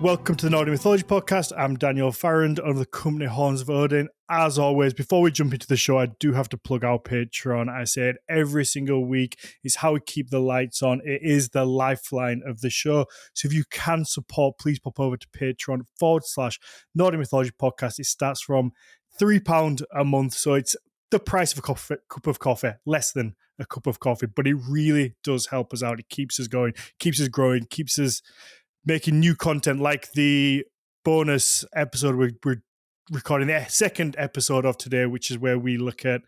Welcome to the Nordic Mythology podcast. I'm Daniel Farrand of the company Horns of Odin. As always, before we jump into the show, I do have to plug our Patreon. I say it every single week. It's how we keep the lights on. It is the lifeline of the show. So if you can support, please pop over to Patreon/Nordic Mythology podcast. It starts from £3 a month. So it's the price of a cup of coffee, less than a cup of coffee. But it really does help us out. It keeps us going, keeps us growing, keeps us making new content, like the bonus episode we're recording, the second episode of today, which is where we look at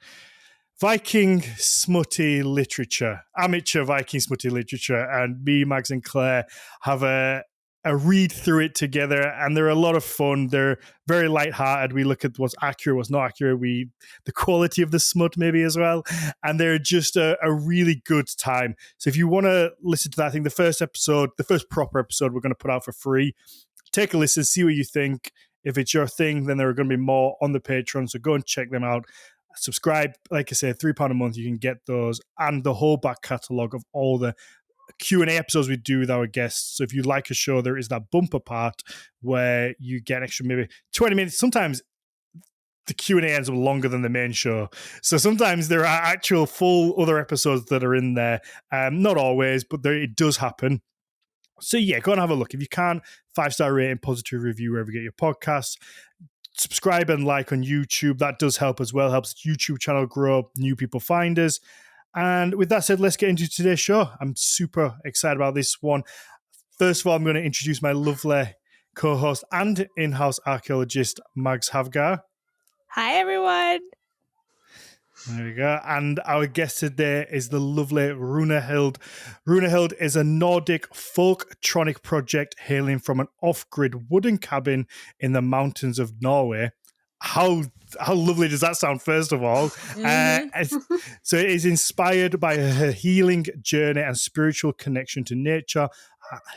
Viking smutty literature, amateur Viking smutty literature, and me, Mags, and Claire have a read through it together, and they're a lot of fun. They're very lighthearted. We look at what's accurate, what's not accurate, the quality of the smut maybe as well, and they're just a really good time. So if you want to listen to that, I think the first proper episode we're going to put out for free. Take a listen, see what you think. If it's your thing, then there are going to be more on the Patreon, so go and check them out. Subscribe, like I say, £3 a month, you can get those, and the whole back catalogue of all the Q&A episodes we do with our guests. So if you like a show, there is that bumper part where you get an extra maybe 20 minutes. Sometimes the Q&A ends up longer than the main show. So sometimes there are actual full other episodes that are in there. Not always, but it does happen. So yeah, go and have a look. If you can, 5-star rating, positive review wherever you get your podcasts. Subscribe and like on YouTube. That does help as well. Helps the YouTube channel grow, new people find us. And with that said, let's get into today's show. I'm super excited about this one. First of all, I'm going to introduce my lovely co-host and in-house archaeologist, Mags Havgar. Hi, everyone. There we go. And our guest today is the lovely Rúnahild. Rúnahild is a Nordic Folktronica project hailing from an off-grid wooden cabin in the mountains of Norway. How lovely does that sound, first of all? Mm-hmm. So it is inspired by her healing journey and spiritual connection to nature.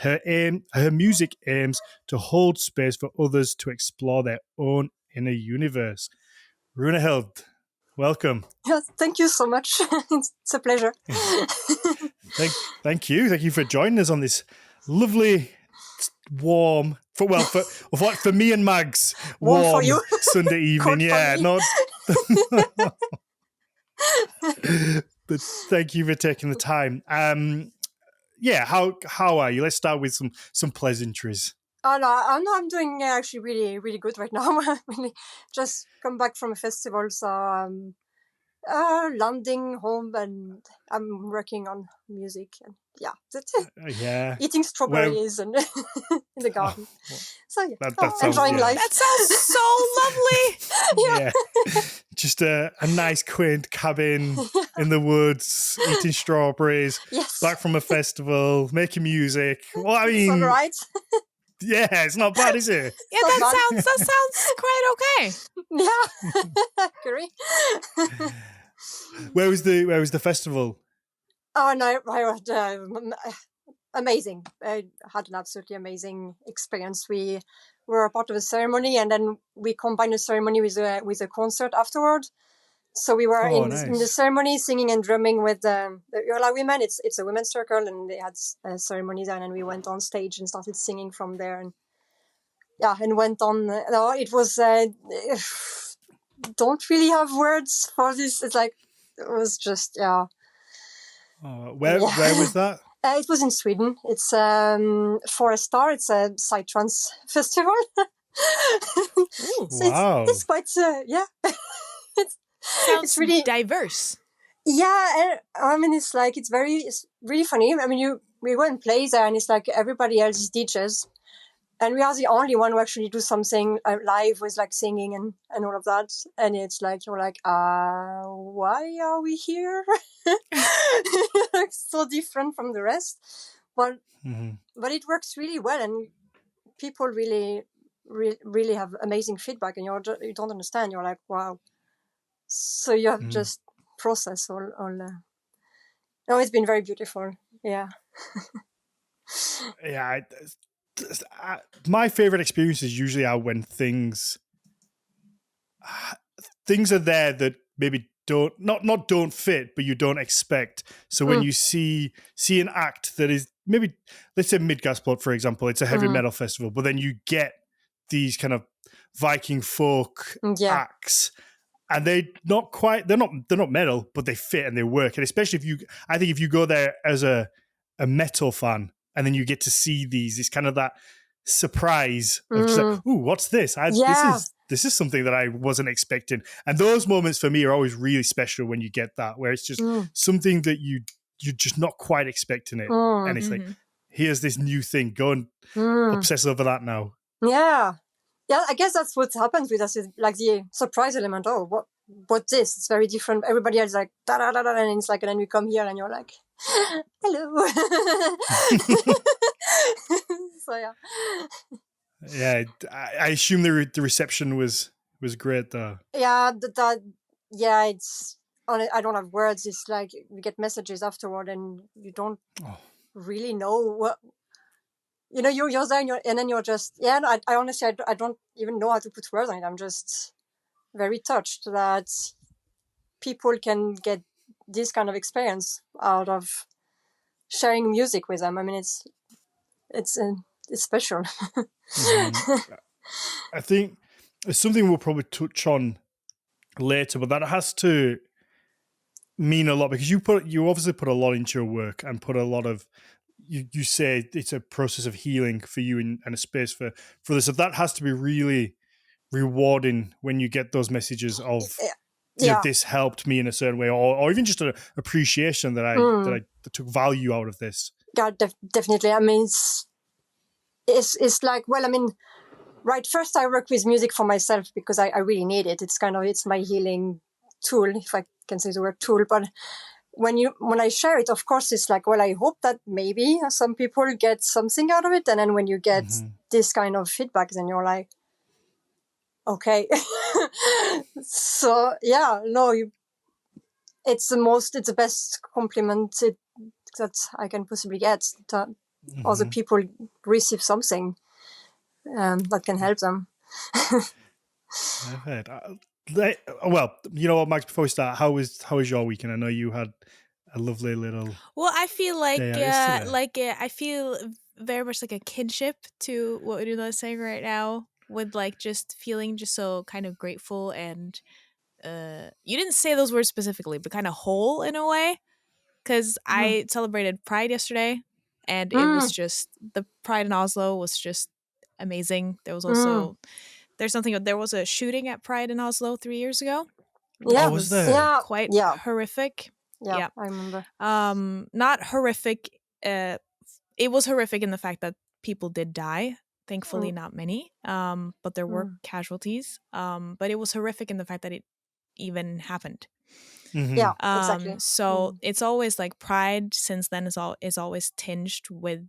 Her music aims to hold space for others to explore their own inner universe. Rúnahild, welcome. Yes, thank you so much. It's a pleasure. Thank you. Thank you for joining us on this lovely, warm, for me and Mags, warm for you. Sunday evening. Yeah, not. But thank you for taking the time. How are you? Let's start with some pleasantries. Oh no, I'm doing actually really, really good right now. Really just come back from a festival, so landing home, and I'm working on music, and that's it. Yeah, eating strawberries and in the garden. So enjoying life. That sounds so lovely. Yeah, just a nice quaint cabin in the woods, eating strawberries. Yes. Back from a festival, making music. Well, I mean, it's all right. Yeah, it's not bad, is it? Yeah, that sounds quite okay. Yeah, agree. Where was the festival? Oh no, amazing. I had an absolutely amazing experience. We were a part of a ceremony, and then we combined the ceremony with a concert afterward. So we were in the ceremony singing and drumming with the Urla women. It's a women's circle, and they had a ceremony there, and we went on stage and started singing from there, and went on. It was don't really have words for this. It was just where was that? It was in Sweden. It's for a star. It's a psytrance festival. Ooh, wow! It's quite Sounds really diverse. Yeah, I mean, it's really funny. I mean, we go and play there, and it's like everybody else is DJs, and we are the only one who actually do something live with singing and all of that. And it's you're why are we here? So different from the rest, but it works really well, and people really, really have amazing feedback, and you don't understand. You're like, wow. So you have just process all. No, it's been very beautiful. Yeah. Yeah. My favorite experiences usually are when things are there that maybe don't fit, but you don't expect. So when you see an act that is maybe, let's say Midgardsport, for example, it's a heavy metal festival, but then you get these kind of Viking folk acts, and they're not metal, but they fit and they work. And especially I think if you go there as a metal fan, and then you get to see it's kind of that surprise of just like, ooh, what's this? This is something that I wasn't expecting. And those moments for me are always really special when you get that, where it's just something that you're just not quite expecting it. And it's like, here's this new thing. Go and obsess over that now. Yeah. Yeah, I guess that's what happens with us, is like the surprise element. Oh, what's this? It's very different. Everybody else is like, da da da da, and it's like, and then you come here and you're like, hello. So yeah. Yeah, I assume the reception was great though. Yeah, it's I don't have words. It's like we get messages afterward, and you don't really know what. You know, you're there, and then you're just I honestly I don't even know how to put words on it. I'm just very touched that people can get this kind of experience out of sharing music with them. I mean, it's special. I think it's something we'll probably touch on later, but that has to mean a lot, because you obviously put a lot into your work and put a lot of, you say it's a process of healing for you and a space for this. So that has to be really rewarding when you get those messages of this helped me in a certain way, or even just an appreciation that I took value out of this. Yeah, definitely. I mean, it's like, well, I mean, right, first I work with music for myself because I really need it. It's my healing tool, if I can say the word tool. But when I share it, of course, it's like, well, I hope that maybe some people get something out of it. And then when you get this kind of feedback, then you're like, okay. So yeah, no, it's the best compliment that I can possibly get, that other people receive something that can help them. Well, you know what, Max, before we start, how was your weekend? I know you had a lovely little. Well, I feel I feel very much like a kinship to what Rúnahild is saying right now, with like just feeling just so kind of grateful and you didn't say those words specifically, but kind of whole in a way, because I celebrated Pride yesterday, and it was just, the Pride in Oslo was just amazing. There was also there was a shooting at Pride in Oslo 3 years ago. Yeah, was there? Quite horrific. Yeah, I remember. Not horrific. It was horrific in the fact that people did die. Thankfully, not many. But there were casualties. But it was horrific in the fact that it even happened. Yeah, exactly. So it's always like Pride since then is always tinged with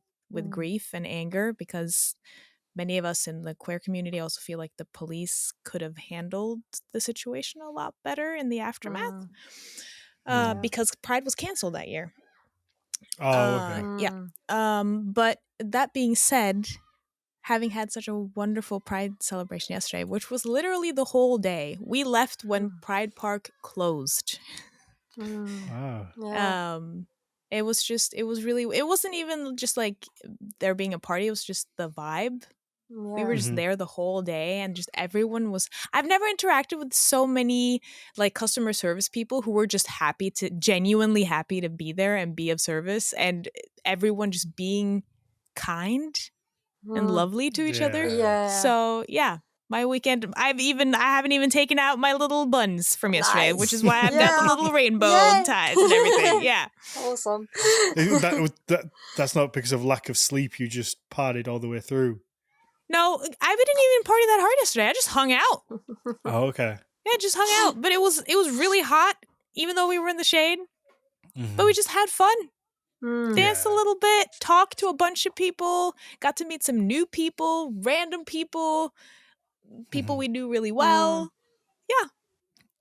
grief and anger, because many of us in the queer community also feel like the police could have handled the situation a lot better in the aftermath. Because Pride was canceled that year. Oh, okay. Yeah. But that being said, having had such a wonderful Pride celebration yesterday, which was literally the whole day, we left when Pride Park closed. Wow. Yeah. It wasn't even just like there being a party, it was just the vibe. Yeah. We were just there the whole day, and just everyone was, I've never interacted with so many like customer service people who were just genuinely happy to be there and be of service, and everyone just being kind and lovely to each other. Yeah. So yeah, my weekend, I haven't even taken out my little buns from yesterday, which is why I've got the little rainbow ties and everything. Yeah. Awesome. That's not because of lack of sleep. You just partied all the way through. No, I didn't even party that hard yesterday. I just hung out. Oh, okay. Yeah, just hung out. But it was really hot, even though we were in the shade. But we just had fun. Danced a little bit, talked to a bunch of people, got to meet some new people, random people we knew really well. Yeah.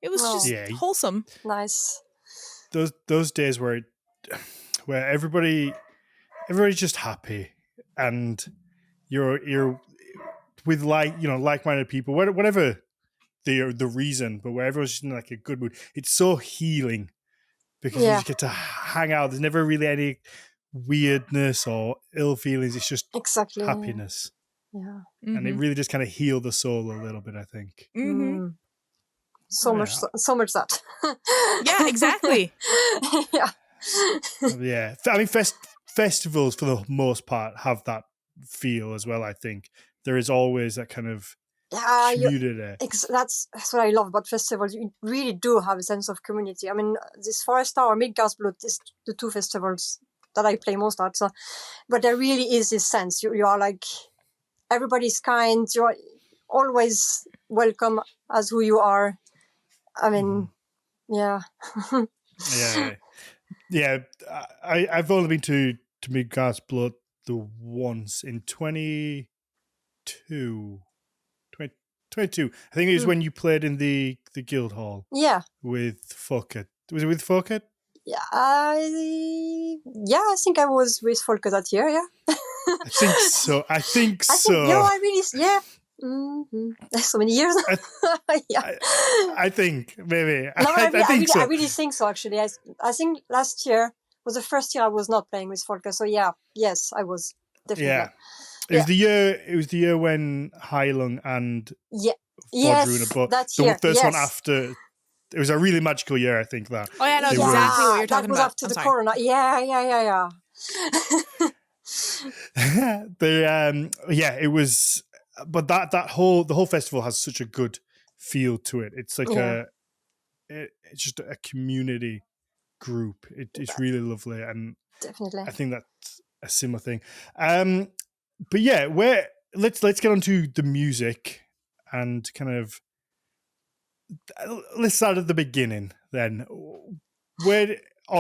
It was just wholesome. Nice. Those days where everybody's just happy, and you're with like-minded people, whatever the reason, but where everyone's just in like a good mood. It's so healing because you just get to hang out. There's never really any weirdness or ill feelings. It's just happiness. Yeah. And it really just kind of healed the soul a little bit, I think. Mm-hmm. So much that. Yeah, exactly. Yeah. I mean, festivals for the most part have that feel as well, I think. There is always that kind of community. That's what I love about festivals. You really do have a sense of community. I mean, this Forest Star or Midgardsblot is the two festivals that I play most at. So, but there really is this sense. You are like, everybody's kind. You're always welcome as who you are. I mean, yeah. I've only been to Midgardsblot the once in 22. I think it was when you played in the guild hall. Yeah. With Folkert. Was it with Folkert? Yeah, I think I was with Folkert that year. Yeah. I think so. So many years. I think maybe. No, I really think so. Actually, I think last year was the first year I was not playing with Folkert. So yes, I was definitely. Yeah. It was the year when Heilung and Folktrona, but the first one after. It was a really magical year, I think. That. Oh yeah, no, exactly what you're talking about. That was after the corona. Yeah. It was. But the whole festival has such a good feel to it. It's like it's just a community group. It's really lovely, and definitely, I think that's a similar thing. But let's get on to the music and kind of let's start at the beginning then.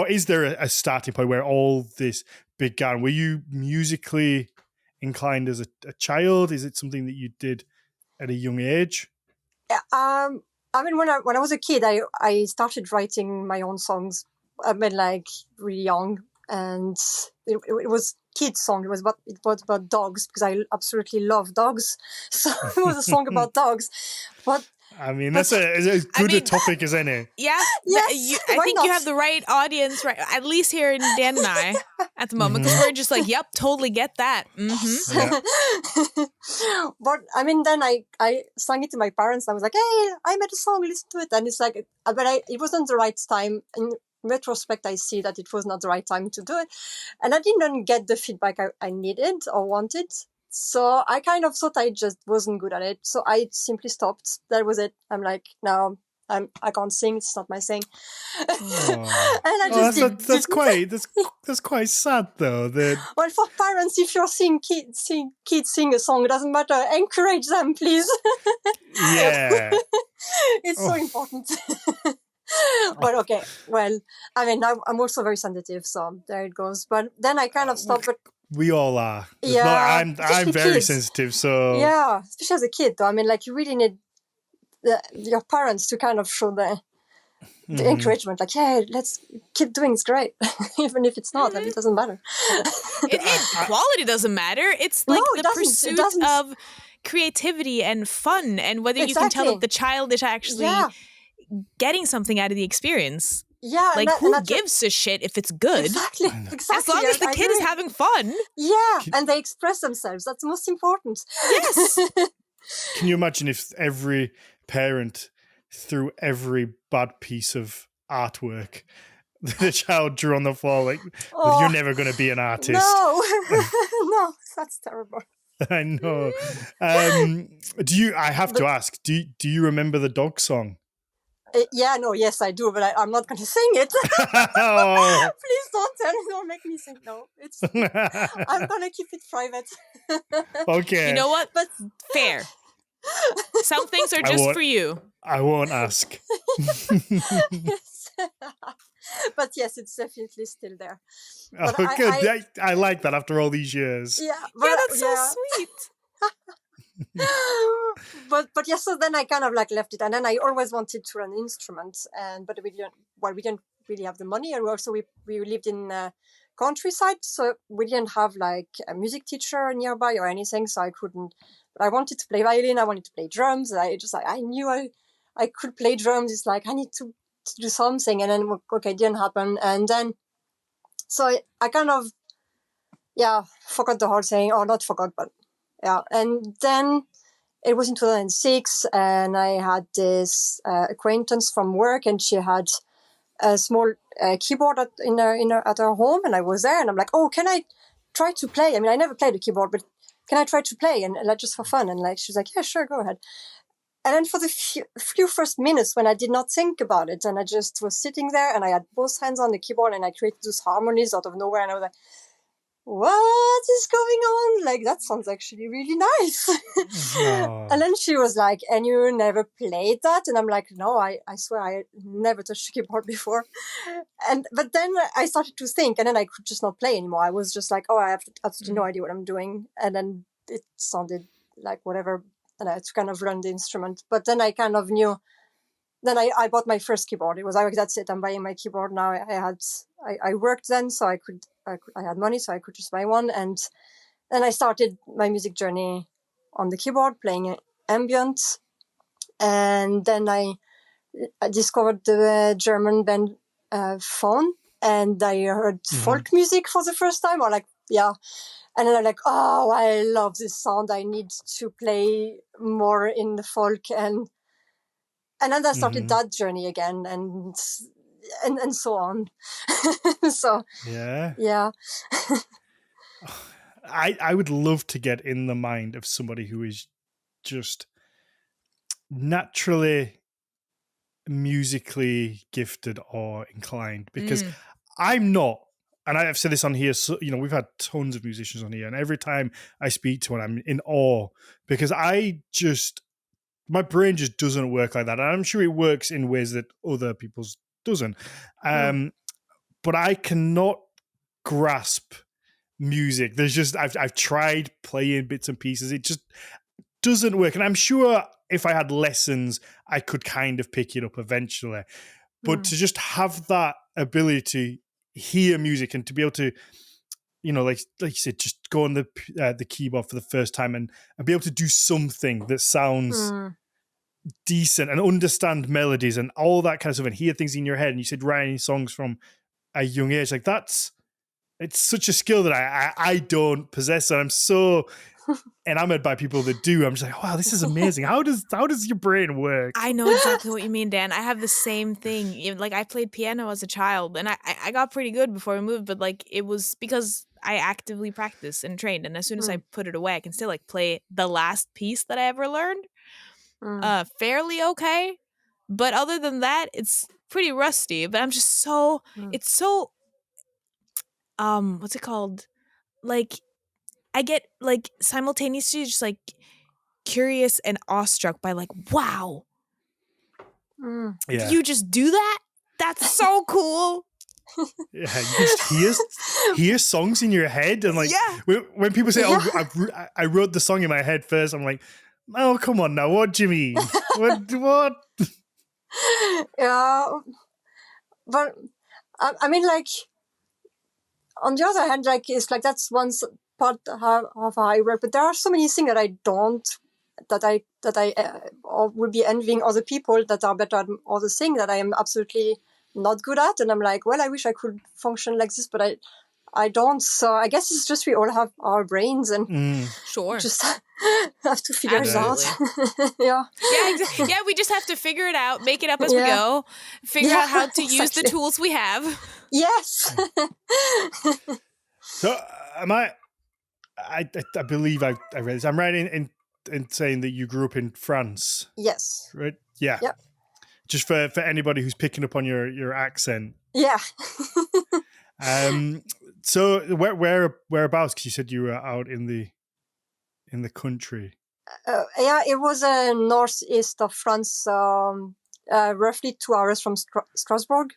Is there a starting point where all this began? Were you musically inclined as a child? Is it something that you did at a young age? I mean, when I was a kid, I started writing my own songs. I mean, like really young, and it was kids' song. It was about dogs because I absolutely love dogs. So it was a song about dogs. But I mean, that's as good a topic as any. Yeah, yes, I think you have the right audience, right? At least here in Dan and I at the moment, because we're just like, yep, totally get that. Yeah. But I mean, then I sang it to my parents. I was like, hey, I made a song, listen to it. And it's like, but it wasn't the right time. In retrospect, I see that it was not the right time to do it. And I didn't get the feedback I needed or wanted. So I kind of thought I just wasn't good at it. So I simply stopped. That was it. I'm like, no, I can't sing. It's not my thing. And I just that's quite sad though. Well, for parents, if you're seeing kids sing a song, it doesn't matter. Encourage them, please. Yeah. It's so important. But okay, well, I mean, I'm also very sensitive, so there it goes. But then I kind of stopped. But we all are. I'm very kids. Sensitive, so yeah, especially as a kid, though. I mean, like you really need your parents to kind of show the encouragement, like, hey, let's keep doing it's great, even if it's not, and it doesn't matter. Quality doesn't matter. It's like the pursuit of creativity and fun, and whether you can tell that the child is actually getting something out of the experience. Yeah, like who gives a shit if it's good? Exactly. As long as the kid is having fun. Yeah, and they express themselves. That's the most important. Yes. Can you imagine if every parent threw every bad piece of artwork the child drew on the floor, like, you're never going to be an artist? No, no, that's terrible. I know. I have to ask, do you remember the dog song? Yes, I do, but I'm not going to sing it. Please don't make me sing. No, I'm going to keep it private. Okay. You know what? But fair. Some things are just for you. I won't ask. Yes. But yes, it's definitely still there. But good. I like that after all these years. Yeah, that's so sweet. but yeah, so then I kind of like left it, and then I always wanted to learn instruments, but we didn't really have the money, and also we lived in countryside, so we didn't have like a music teacher nearby or anything, so I couldn't. But I wanted to play violin, I wanted to play drums. I knew I could play drums. It's like, I need to do something. And then, okay, it didn't happen. And then, so I kind of, forgot the whole thing, or not forgot, but yeah. And then it was in 2006, and I had this acquaintance from work, and she had a small keyboard at her home, and I was there, and I'm like, oh, can I try to play? I mean, I never played a keyboard, but can I try to play? And like, just for fun. And like, she's like, yeah, sure, go ahead. And then for the few first minutes when I did not think about it, and I just was sitting there, and I had both hands on the keyboard, and I created those harmonies out of nowhere, and I was like, what is going on? Like, that sounds actually really nice. Oh. And then she was like, and you never played that? And I'm like, no, I swear I never touched a keyboard before. But then I started to think, and then I could just not play anymore. I was just like, oh, I have absolutely no idea what I'm doing. And then it sounded like whatever, and I had to kind of learn the instrument. But then I kind of knew. Then I bought my first keyboard. It was like, that's it, I'm buying my keyboard now. I worked then, so I had money, so I could just buy one. And then I started my music journey on the keyboard, playing ambient. And then I discovered the German band Phone, and I heard folk music for the first time, or like, yeah. And then I'm like, oh, I love this sound. I need to play more in the folk. And then I started that journey again, and so on. So yeah. I would love to get in the mind of somebody who is just naturally musically gifted or inclined, because I'm not. And I've said this on here, so, you know, we've had tons of musicians on here, and every time I speak to one, I'm in awe, because my brain just doesn't work like that. And I'm sure it works in ways that other people's doesn't. But I cannot grasp music. I've tried playing bits and pieces. It just doesn't work. And I'm sure if I had lessons, I could kind of pick it up eventually. But to just have that ability to hear music and to be able to, you know, like you said, just go on the keyboard for the first time and be able to do something that sounds decent and understand melodies and all that kind of stuff and hear things in your head. And you said writing songs from a young age, like it's such a skill that I don't possess, and I'm so enamored by people that do. I'm just like, wow, this is amazing. How does your brain work? I know exactly what you mean, Dan. I have the same thing. Like, I played piano as a child, and I got pretty good before we moved, but like, it was because I actively practiced and trained, and as soon as I put it away, I can still like play the last piece that I ever learned fairly okay. But other than that, it's pretty rusty. But I'm just so it's so what's it called? Like, I get like simultaneously just like curious and awestruck by like, wow, you just do that? That's so cool. Yeah, you just hear songs in your head, and like when people say, "Oh, I wrote the song in my head first," I'm like, "Oh, come on now, what do you mean? what?" Yeah, but I mean, like, on the other hand, like, it's like that's one part of how I work, but there are so many things that I don't, that I would be envying other people that are better at other things that I am absolutely not good at, and I'm like, well, I wish I could function like this, but I don't. So I guess it's just we all have our brains, and sure, just have to figure it out. Yeah, exactly. Yeah, we just have to figure it out, make it up as we go, figure out how to use the tools we have. Yes. So I believe I read this. I'm right in saying that you grew up in France. Yes. Right. Yeah. Yep. Just for anybody who's picking up on your accent. Yeah. So whereabouts? Because you said you were out in the country. Yeah, it was northeast of France, roughly 2 hours from Strasbourg.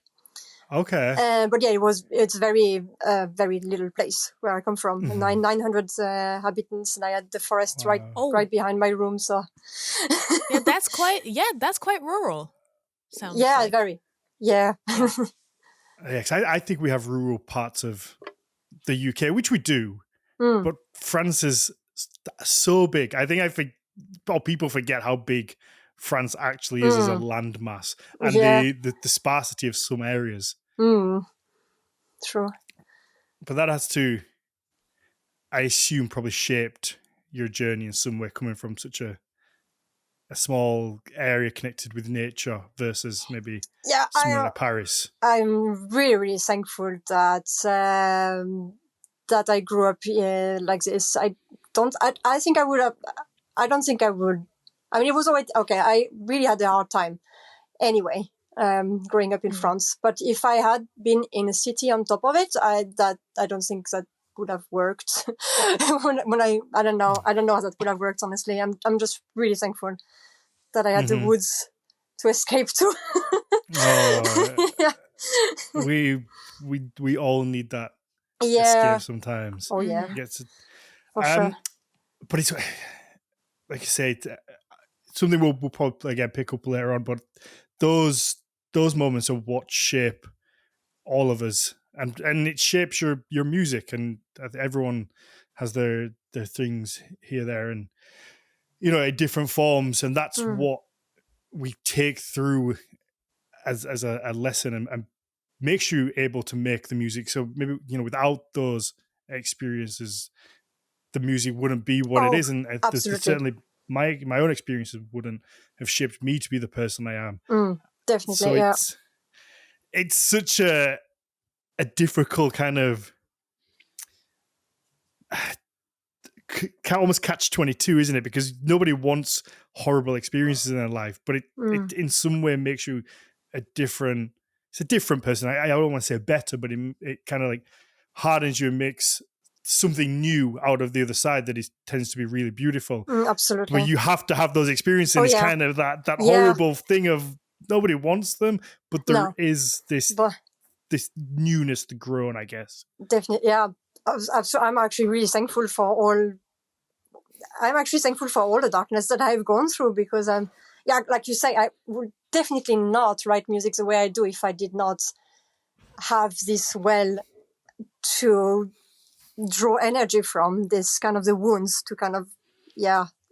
Okay. But yeah, it's very very little place where I come from. 900 inhabitants, and I had the forest right behind my room. So that's quite rural. Sounds like. Very. Yeah. Yes, I think we have rural parts of the UK, which we do, but France is so big. I think people forget how big France actually is as a landmass and the sparsity of some areas. True. But that has to, I assume, probably shaped your journey in some way, coming from such a small area connected with nature versus maybe somewhere like Paris. I'm really, really thankful that that I grew up like this. I don't think I would have. I don't think I would. I mean, it was always okay. I really had a hard time anyway, growing up in France. But if I had been in a city on top of it, I don't think that would have worked. when I don't know how that would have worked. Honestly, I'm just really thankful that I had the woods to escape to. Yeah. We all need that escape sometimes. Oh yeah, for sure. But it's like you say, something we'll probably again pick up later on. But those moments are what shape all of us, and it shapes your music. And everyone has their things here, there, and in different forms. And that's what we take through as a lesson and makes you able to make the music. So maybe without those experiences, the music wouldn't be what it is, and certainly my own experiences wouldn't have shaped me to be the person I am. Definitely, so it's such a difficult kind of almost catch-22, isn't it? Because nobody wants horrible experiences in their life, but it in some way makes you a different person. I don't want to say better, but it kind of like hardens you and makes something new out of the other side that tends to be really beautiful. Absolutely. But you have to have those experiences. It's kind of that horrible thing of nobody wants them, but there is this newness to grow on, I guess. Definitely, yeah. I'm actually really thankful for all. I'm actually thankful for all the darkness that I've gone through, because like you say, I would definitely not write music the way I do if I did not have this well to draw energy from, this kind of the wounds to kind of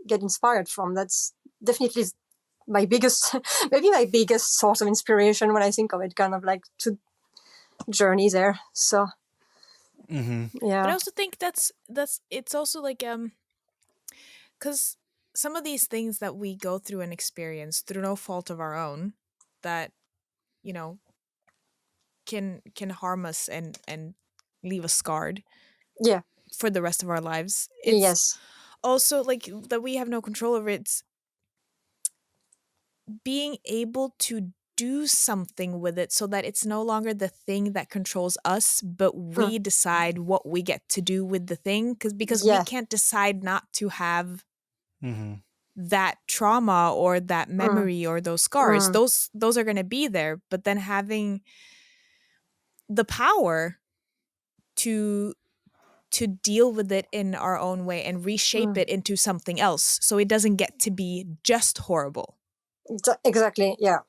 get inspired from. That's definitely my biggest maybe my biggest source of inspiration when I think of it, kind of like to journey there. So but I also think that's it's also like because some of these things that we go through and experience through no fault of our own, that can harm us and leave us scarred for the rest of our lives. It's also like that we have no control over. It's being able to do something with it so that it's no longer the thing that controls us, but we decide what we get to do with the thing, because we can't decide not to have that trauma or that memory or those scars. Those are going to be there, but then having the power to deal with it in our own way and reshape it into something else, so it doesn't get to be just horrible. Exactly, yeah.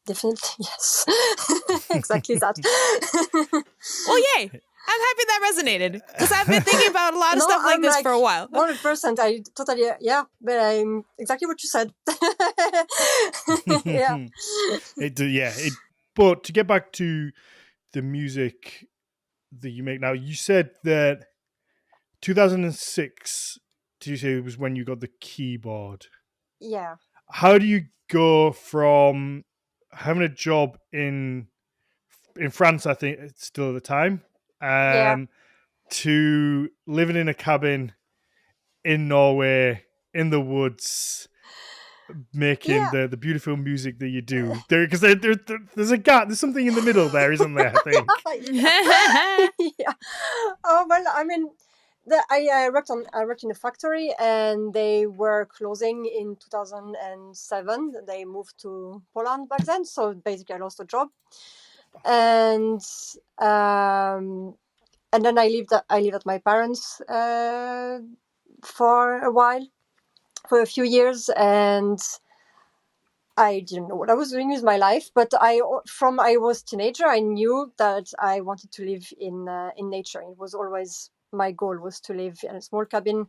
Definitely, yes. Exactly that. Well, yay! I'm happy that resonated, because I've been thinking about a lot of stuff like this for a while. 100%. I totally, but I'm exactly what you said. But to get back to the music that you make now, you said that 2006, did you say it was when you got the keyboard? Yeah. How do you go from having a job in France, I think it's still at the time, to living in a cabin in Norway, in the woods, making the beautiful music that you do? Because there's a gap, there's something in the middle there, isn't there, I think? Oh, well, I mean, I worked in a factory, and they were closing in 2007. They moved to Poland back then, so basically I lost a job, and then I lived at my parents' for a while, for a few years, and I didn't know what I was doing with my life. But I was a teenager, I knew that I wanted to live in nature. It was always my goal, was to live in a small cabin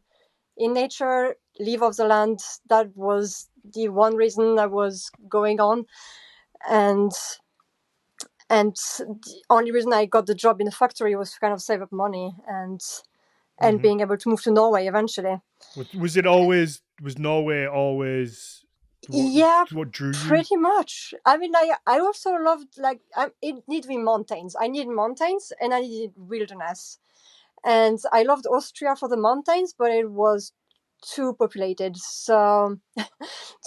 in nature, live off the land. That was the one reason I was going on. And the only reason I got the job in the factory was to kind of save up money and being able to move to Norway eventually. Was Norway always what drew you? Pretty much. I mean, I also loved, like, it needed to be mountains. I needed mountains and I needed wilderness. And I loved Austria for the mountains, but it was too populated. So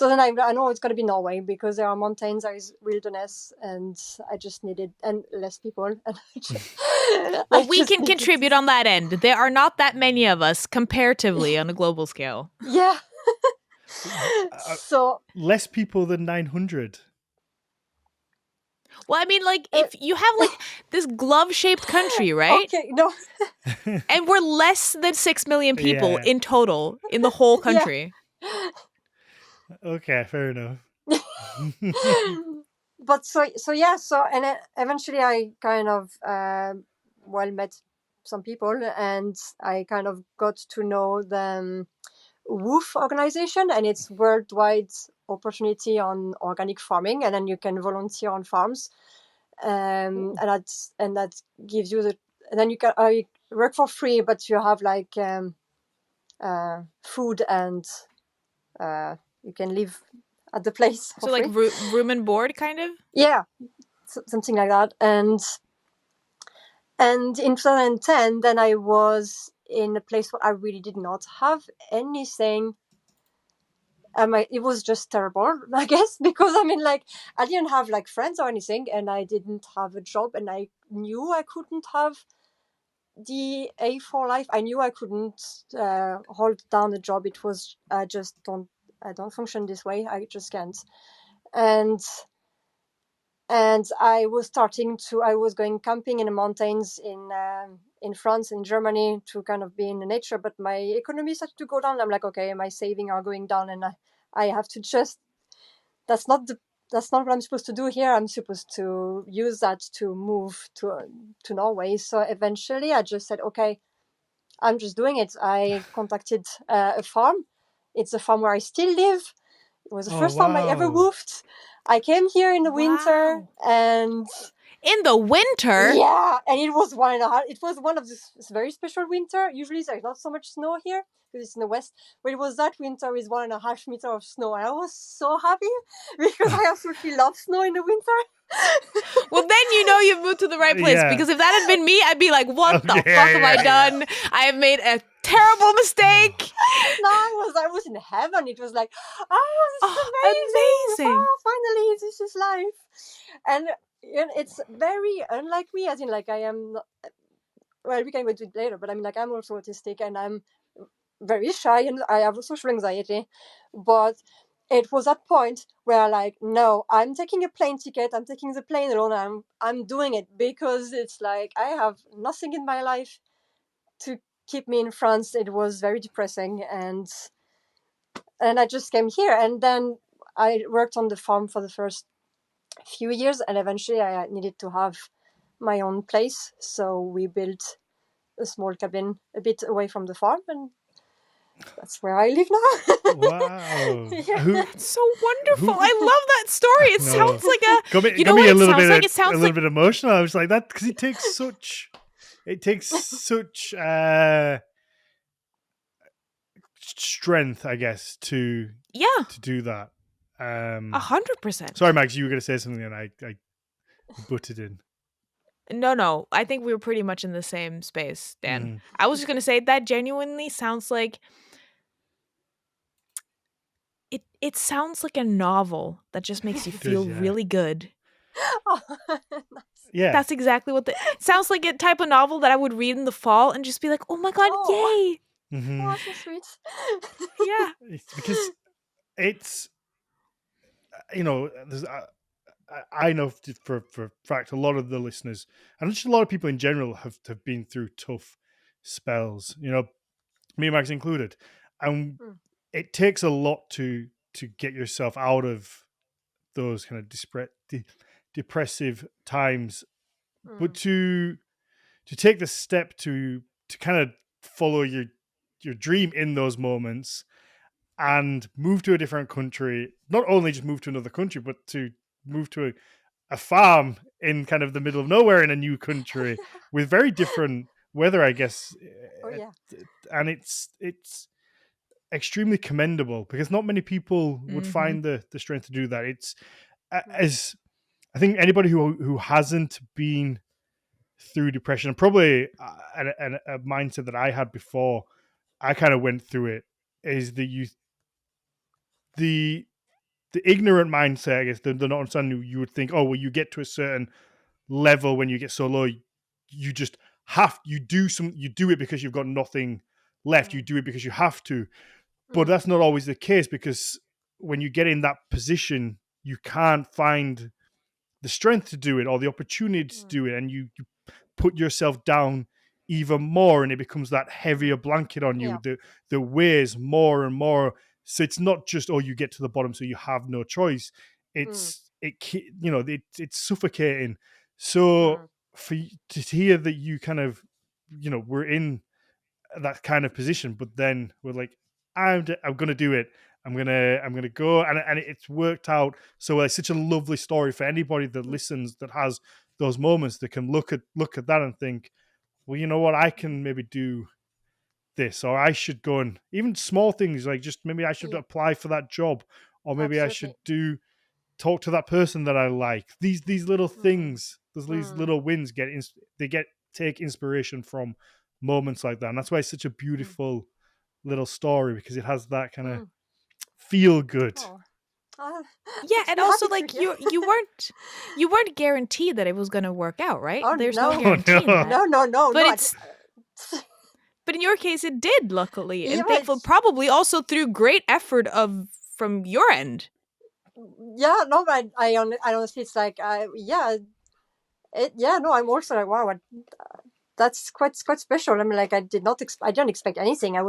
then I know it's going to be Norway because there are mountains, there is wilderness, and I just needed, and less people. Well, we can contribute on that end. There are not that many of us comparatively on a global scale. Yeah. So less people than 900. Well, I mean, like, if you have, like, this glove-shaped country, right? Okay, no. And we're less than 6 million people in total in the whole country. Yeah. Okay, fair enough. But and eventually I kind of met some people, and I kind of got to know the WOOF organization, and it's worldwide opportunity on organic farming, and then you can volunteer on farms, and that gives you and then you can work for free, but you have like food, and you can live at the place for free. Like room and board, kind of. Yeah, something like that. And in 2010, then I was in a place where I really did not have anything. It was just terrible, I guess, because I mean, like, I didn't have like friends or anything, and I didn't have a job, and I knew I couldn't have the A4 life. I knew I couldn't hold down a job. It was I don't function this way. I just can't. And I was going camping in the mountains in France and Germany to kind of be in the nature, but my economy started to go down. I'm like, okay, my savings are going down, and I have to just, that's not what I'm supposed to do here. I'm supposed to use that to move to Norway. So eventually I just said, okay, I'm just doing it. I contacted a farm. It's a farm where I still live. It was the first time I ever moved. I came here in the winter, and in the winter, yeah, and it was 1.5. It was one of this very special winter. Usually there's not so much snow here because it's in the west, but it was that winter with 1.5 meters of snow. And I was so happy because I absolutely love snow in the winter. Well, then you know you've moved to the right place, because if that had been me, I'd be like, what the fuck have I done? I have made a terrible mistake. No, I was in heaven. It was like, this is amazing. Oh, finally, this is life. And it's very unlike me, as in, like, I am not, well, we can go into it later, but I mean, like, I'm also autistic, and I'm very shy, and I have social anxiety. But it was that point where, like, no, I'm taking a plane ticket. I'm taking the plane alone. I'm doing it, because it's like I have nothing in my life to keep me in France. It was very depressing, and I just came here, and then I worked on the farm for the first few years, and eventually I needed to have my own place, so we built a small cabin a bit away from the farm, and that's where I live now. Wow. That's so wonderful. I love that story. It sounds like a got me a little bit emotional. I was like that, because it takes such strength, I guess, to do that. 100%. Sorry, Max, you were going to say something, and I butted in. No, I think we were pretty much in the same space, Dan. I was just going to say that genuinely sounds like it sounds like a novel that just makes you feel really good. Oh, nice. Yeah, that's exactly what it sounds like. A type of novel that I would read in the fall and just be like, "Oh my god, yay!" Oh, so sweet. Yeah, because it's, there's. I know for a fact a lot of the listeners, and just a lot of people in general, have been through tough spells. Me and Max included, and it takes a lot to get yourself out of those kind of depressive times, but to take the step to kind of follow your your dream in those moments and move to a different country. Not only just move to another country, but to move to a farm in kind of the middle of nowhere in a new country with very different weather, I guess. Oh yeah. And it's extremely commendable because not many people would find the strength to do that. It's as I think anybody who hasn't been through depression, and probably a mindset that I had before I kind of went through it, is the ignorant mindset, I guess, the not understanding. You would think, oh well, you get to a certain level when you get so low, you just you do it because you've got nothing left. You do it because you have to, but that's not always the case, because when you get in that position, you can't find the strength to do it or the opportunity to do it, and you put yourself down even more, and it becomes that heavier blanket on you that weighs more and more. So it's not just, oh, you get to the bottom so you have no choice. It's it's suffocating. So for to hear that you kind of we're in that kind of position, but then we're like, I'm gonna do it. I'm gonna go, and it's worked out. So it's such a lovely story for anybody that listens, that has those moments, that can look at that and think, well, you know what, I can maybe do this, or I should go, and even small things like just maybe I should apply for that job, or maybe I should talk to that person that I like. These little things, these little wins take inspiration from moments like that, and that's why it's such a beautiful little story, because it has that kind of feel good. Yeah, and also like you weren't guaranteed that it was going to work out, right? Oh, There's no guarantee in that. No. But in your case, it did, luckily, and thankfully, probably also through great effort from your end. Yeah, no, but I honestly, it's like, I'm also like, wow, that's quite special. I mean, like, I didn't expect anything. I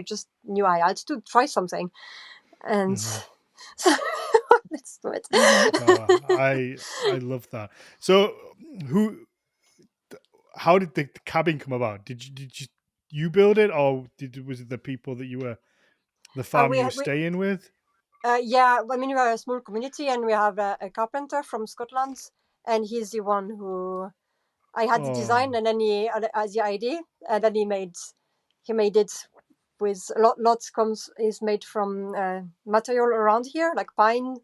just knew I had to try something, and let's do it. I love that. So, how did the cabin come about? Did you build it, or was it the people that the farm you were staying with? Yeah, I mean, we are a small community, and we have a carpenter from Scotland, and he's the one who I had the design, and then he had the idea, and then he made it with lots is made from material around here, like pine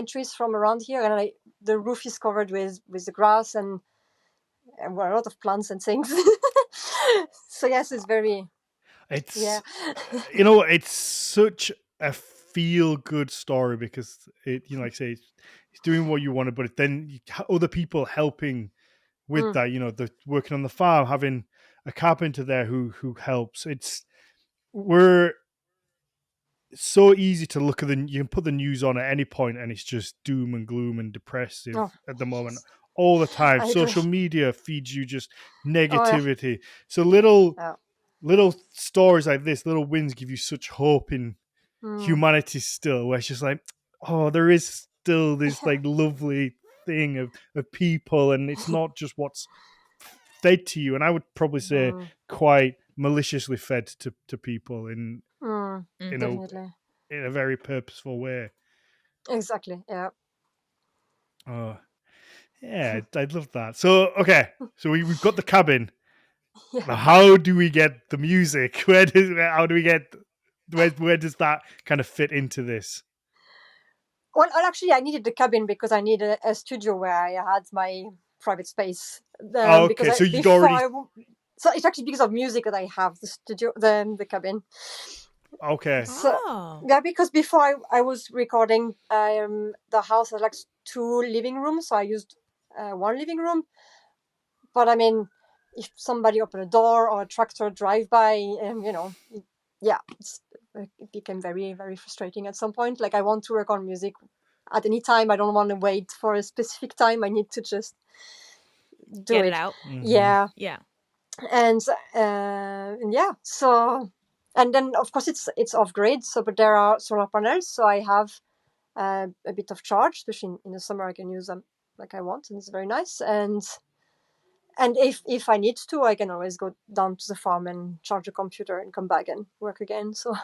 trees from around here, and the roof is covered with the grass and a lot of plants and things. So yes, it's very. It's it's such a feel good story, because it like I say, it's doing what you wanted, but then other people helping with that. The working on the farm, having a carpenter there who helps. We're so easy to look at you can put the news on at any point, and it's just doom and gloom and depressive at the moment, all the time. Social media feeds you just negativity. So little stories like this, little wins, give you such hope in humanity still, where it's just like, oh, there is still this like lovely thing of people, and it's not just what's fed to you. And I would probably say quite maliciously fed to people in a very purposeful way. Exactly. Yeah. Oh, yeah, I'd love that. So okay, so we've got the cabin. Yeah. Now, how do we get the music? Where does that kind of fit into this? Well, actually, I needed the cabin because I needed a studio where I had my private space. Okay, so you'd already. So it's actually because of music that I have the studio, the cabin. Okay. So, yeah, because before I was recording, the house has like 2 living rooms, so I used 1 living room. But I mean, if somebody opened a door or a tractor drive by, it became very, very frustrating at some point. Like, I want to record music at any time. I don't want to wait for a specific time. I need to just get it out. Yeah. And so, and then of course it's off grid. So, but there are solar panels, so I have a bit of charge, especially in the summer. I can use them like I want, and it's very nice. And And if I need to, I can always go down to the farm and charge a computer and come back and work again. So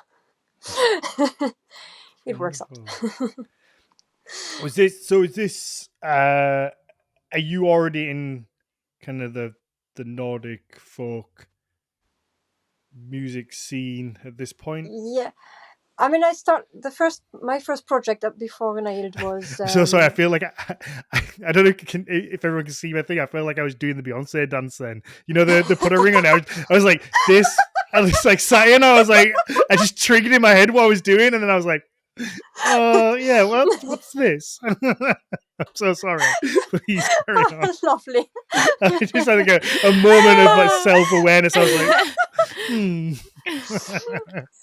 it works out. Is this are you already in kind of the Nordic folk music scene at this point? Yeah. I mean, my first project before Rúnahild was. I'm so sorry. I feel like I don't know if everyone can see my thing. I feel like I was doing the Beyonce dance then. You know, the put a ring on it. I was like this. I was like saying. I was like, I just triggered in my head what I was doing, and then I was like, yeah. Well, what's this? I'm so sorry. Please carry on. Lovely. I just had like a moment of like self-awareness. I was like,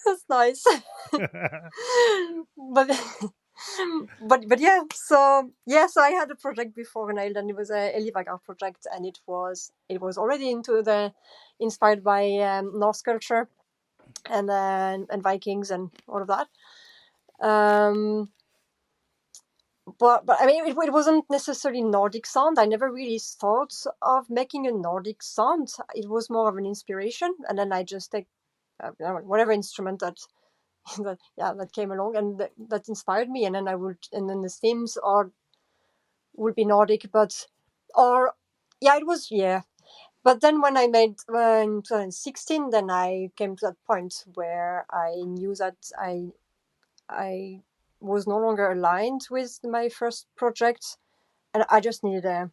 That's nice. but yeah, so I had a project before Rúnahild, and it was a Elivagar project, and it was already inspired by Norse culture and Vikings and all of that. But I mean, it wasn't necessarily Nordic sound. I never really thought of making a Nordic sound. It was more of an inspiration, and then I just take whatever instrument that came along and that inspired me, and then then the themes would be Nordic, it was. But then when I made in 2016, then I came to that point where I knew that I was no longer aligned with my first project, and I just needed a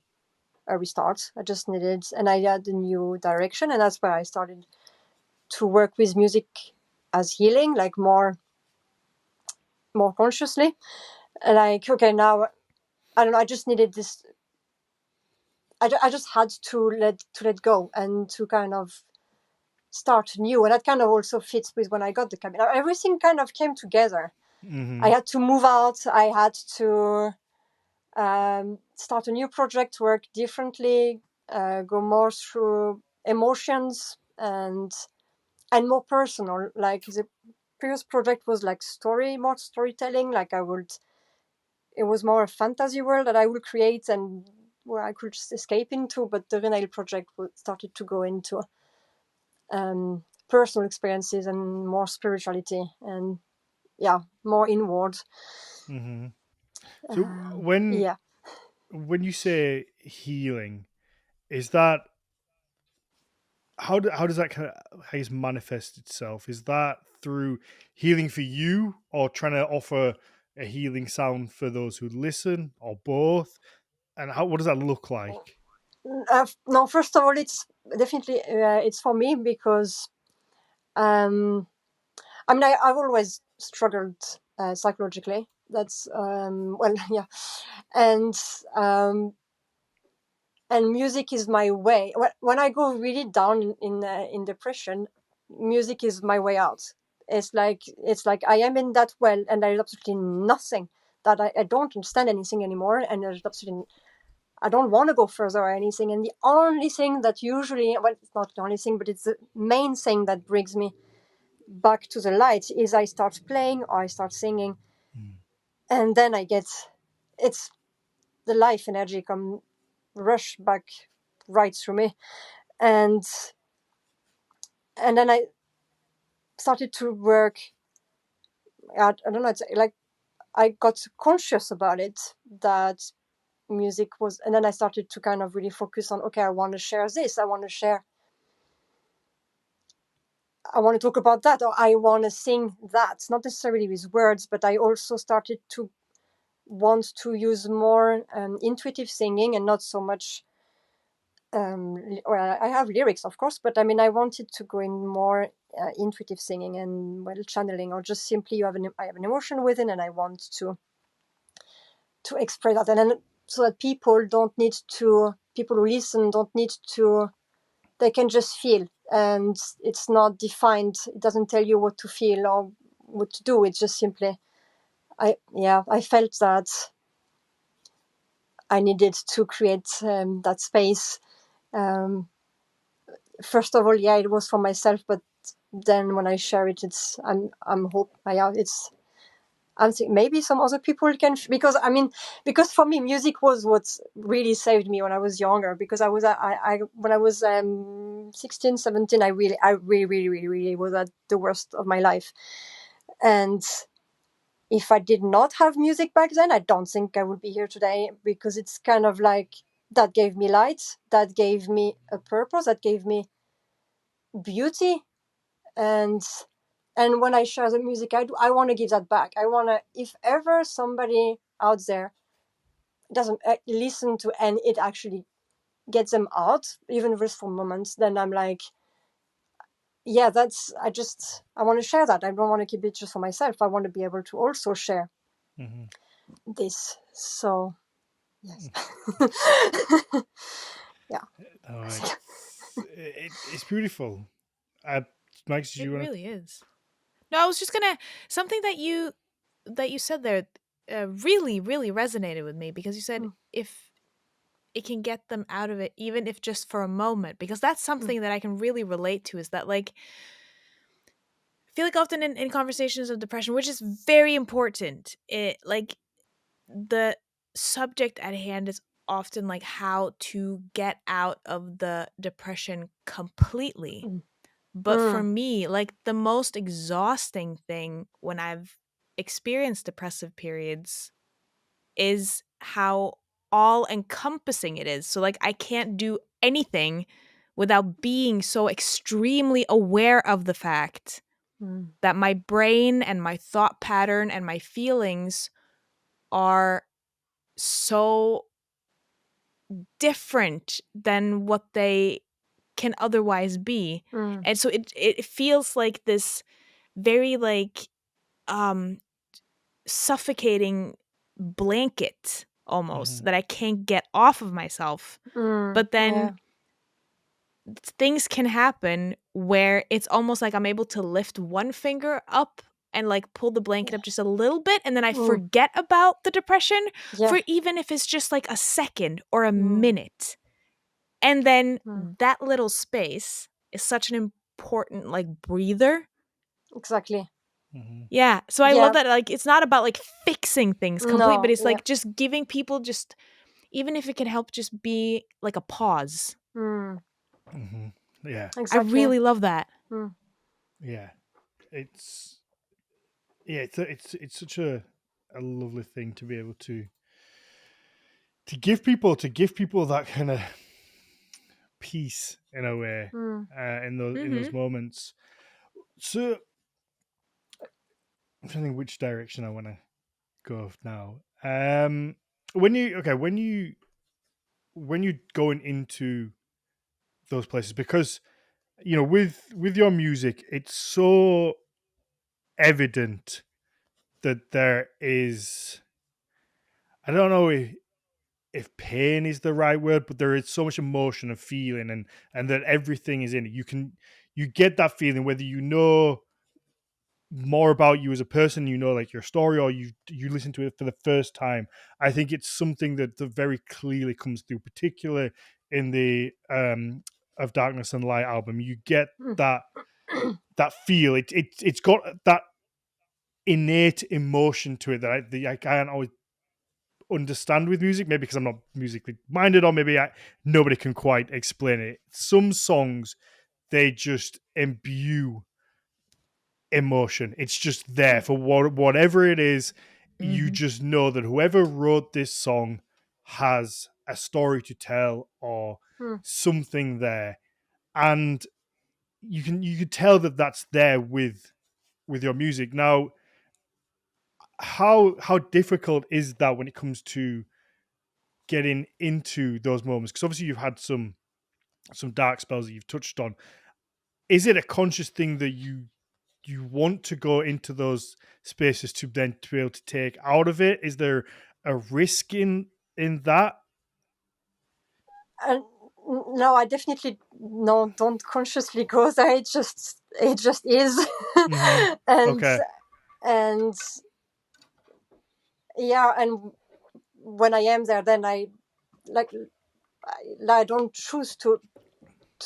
restart. And I had a new direction, and that's where I started to work with music as healing, like more consciously. Like, okay, now I don't know. I just needed this. I just had to let go and to kind of start new, and that kind of also fits with when I got the cabin. Everything kind of came together. mm-hmm. I had to move out. I had to start a new project, work differently, go more through emotions and more personal. Like the previous project was like more storytelling. Like it was more a fantasy world that I would create and where I could just escape into. But the Rúnahild project started to go into personal experiences and more spirituality and more inward. Mm-hmm. So when you say healing, is that how does that kind of manifest itself? Is that through healing for you, or trying to offer a healing sound for those who listen, or both? And what does that look like? No, first of all, it's definitely it's for me because I mean I've always struggled psychologically. That's and music is my way. When I go really down in depression, music is my way out. It's like I am in that well, and there is absolutely nothing that I don't understand anything anymore, and there's absolutely I don't want to go further or anything. And the only thing that usually, well, it's not the only thing, but it's the main thing that brings me back to the light is I start playing or I start singing, and then it's the life energy come rush back right through me, and then I started to work. I don't know. It's like I got conscious about it that music was, and then I started to kind of really focus on. Okay, I want to share this. I want to talk about that, or I want to sing that. Not necessarily with words, but I also started to want to use more intuitive singing and not so much. Well, I have lyrics, of course, but I mean, I wanted to go in more intuitive singing and channeling, or just simply I have an emotion within, and I want to express that, and then so that people who listen don't need to. They can just feel, and it's not defined. It doesn't tell you what to feel or what to do. It's just simply, I felt that I needed to create that space. First of all, it was for myself, but then when I share it, it's I'm thinking maybe some other people can, because for me, music was what really saved me when I was younger. Because when I was 16, 17, I really was at the worst of my life. And if I did not have music back then, I don't think I would be here today, because it's kind of like that gave me light, that gave me a purpose, that gave me beauty. And when I share the music I want to give that back. I want to, if ever somebody out there doesn't listen to and it actually gets them out, even just for moments, then I'm like, yeah, I want to share that. I don't want to keep it just for myself. I want to be able to also share this. So yes. Yeah. It's beautiful. Max, it really is. No, I was just gonna, something that you said there really resonated with me, because you said if it can get them out of it, even if just for a moment, because that's something that I can really relate to, is that like I feel like often in conversations of depression, which is very important, it like the subject at hand is often like how to get out of the depression completely. But for me, like the most exhausting thing when I've experienced depressive periods is how all encompassing it is. So like I can't do anything without being so extremely aware of the fact that my brain and my thought pattern and my feelings are so different than what they can otherwise be. And so it feels like this very like suffocating blanket almost that I can't get off of myself. But then things can happen where it's almost like I'm able to lift one finger up and like pull the blanket up just a little bit, and then I forget about the depression for even if it's just like a second or a minute. And then that little space is such an important like breather. Exactly. Yeah. So I love that. Like, it's not about like fixing things complete, but it's like just giving people just, even if it can help just be like a pause. Yeah. Exactly. I really love that. Yeah. It's such a lovely thing to be able to give people that kind of peace in a way in those moments. So I'm trying to think which direction I want to go now. When you going into those places, because you know with your music, it's so evident that there is, I don't know if pain is the right word, but there is so much emotion and feeling, and that everything is in it. You get that feeling whether you know more about you as a person, you know, like your story, or you listen to it for the first time. I think it's something that very clearly comes through, particularly in the Of Darkness and Light album. You get that feel. It's got that innate emotion to it that I can't always understand with music, maybe because I'm not musically minded, or maybe nobody can quite explain it. Some songs, they just imbue emotion. It's just there for whatever it is. You just know that whoever wrote this song has a story to tell, or something there, and you can tell that that's there with your music. Now, how difficult is that when it comes to getting into those moments? Because obviously you've had some dark spells that you've touched on. Is it a conscious thing that you want to go into those spaces to then to be able to take out of it? Is there a risk in that? No, I definitely don't consciously go there. It just is. Okay. And yeah, and when I am there, then I don't choose to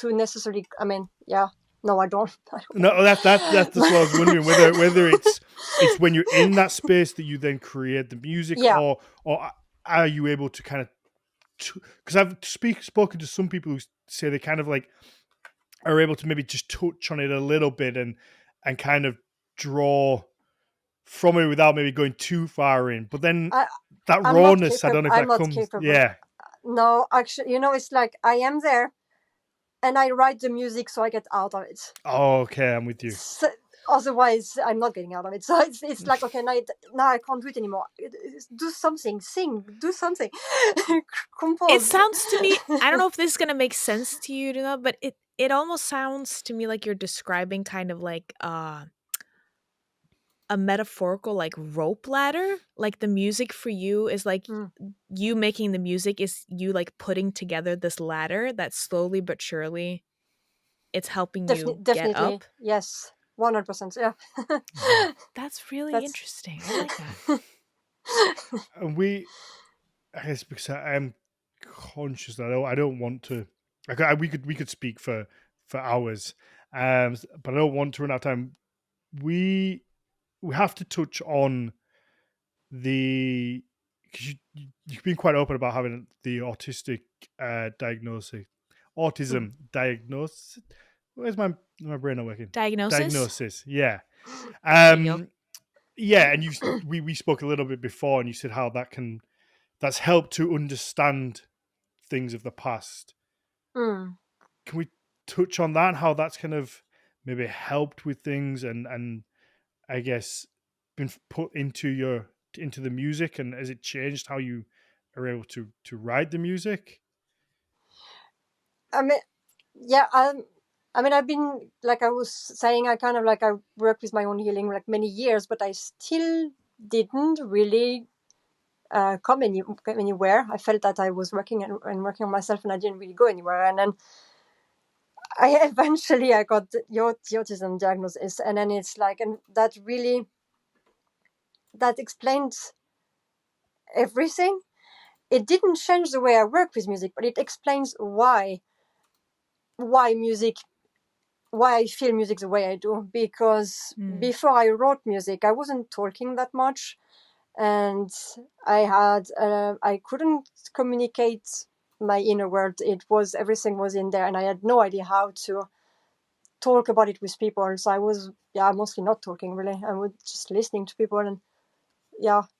necessarily. I mean, yeah, no, I don't. No, that's what I was wondering, whether it's it's when you're in that space that you then create the music, Yeah. or are you able to kind of, because I've spoken to some people who say they kind of like are able to maybe just touch on it a little bit and kind of draw from it without maybe going too far in. But then that I'm not rawness, I don't know if I'm that not comes. capable. Yeah. No, actually, it's like I am there and I write the music so I get out of it. Oh, okay, I'm with you. So, otherwise, I'm not getting out of it. So it's like, okay, now I can't do it anymore. Do something, sing, do something, compose. It sounds to me, I don't know if this is going to make sense to you, Runa, but it almost sounds to me like you're describing kind of like a metaphorical like rope ladder. Like the music for you is like you making the music is you like putting together this ladder that slowly but surely it's helping you get up. Yes, 100%. Yeah. That's really interesting. I like that. And I guess because I'm conscious that I don't want to. We could speak for hours, but I don't want to run out of time. We have to touch on the, because you've been quite open about having the autistic diagnosis, autism diagnosis. Where's my brain not working? Diagnosis. Yeah. Yeah, and we spoke a little bit before, and you said how that's helped to understand things of the past. Can we touch on that and how that's kind of maybe helped with things and I guess been put into the music, and has it changed how you are able to write the music? I mean, yeah, I've been, like I was saying, I kind of like I worked with my own healing like many years, but I still didn't really come anywhere. I felt that I was working and working on myself, and I didn't really go anywhere. And then I eventually got the autism diagnosis, and then it's like, and that explained everything. It didn't change the way I work with music, but it explains why I feel music the way I do. Because before I wrote music, I wasn't talking that much, and I couldn't communicate my inner world. Everything was in there, and I had no idea how to talk about it with people. So I was mostly not talking really. I was just listening to people and not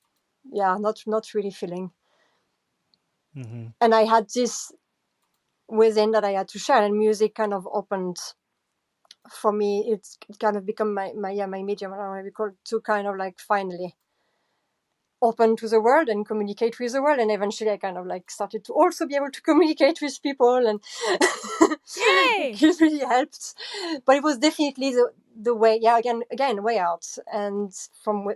really feeling. Mm-hmm. And I had this within that I had to share, and music kind of opened for me. It's kind of become my medium, or we call it, to kind of like finally open to the world and communicate with the world. And eventually I kind of like started to also be able to communicate with people, and Yay! it really helped. But it was definitely the way, again way out, and from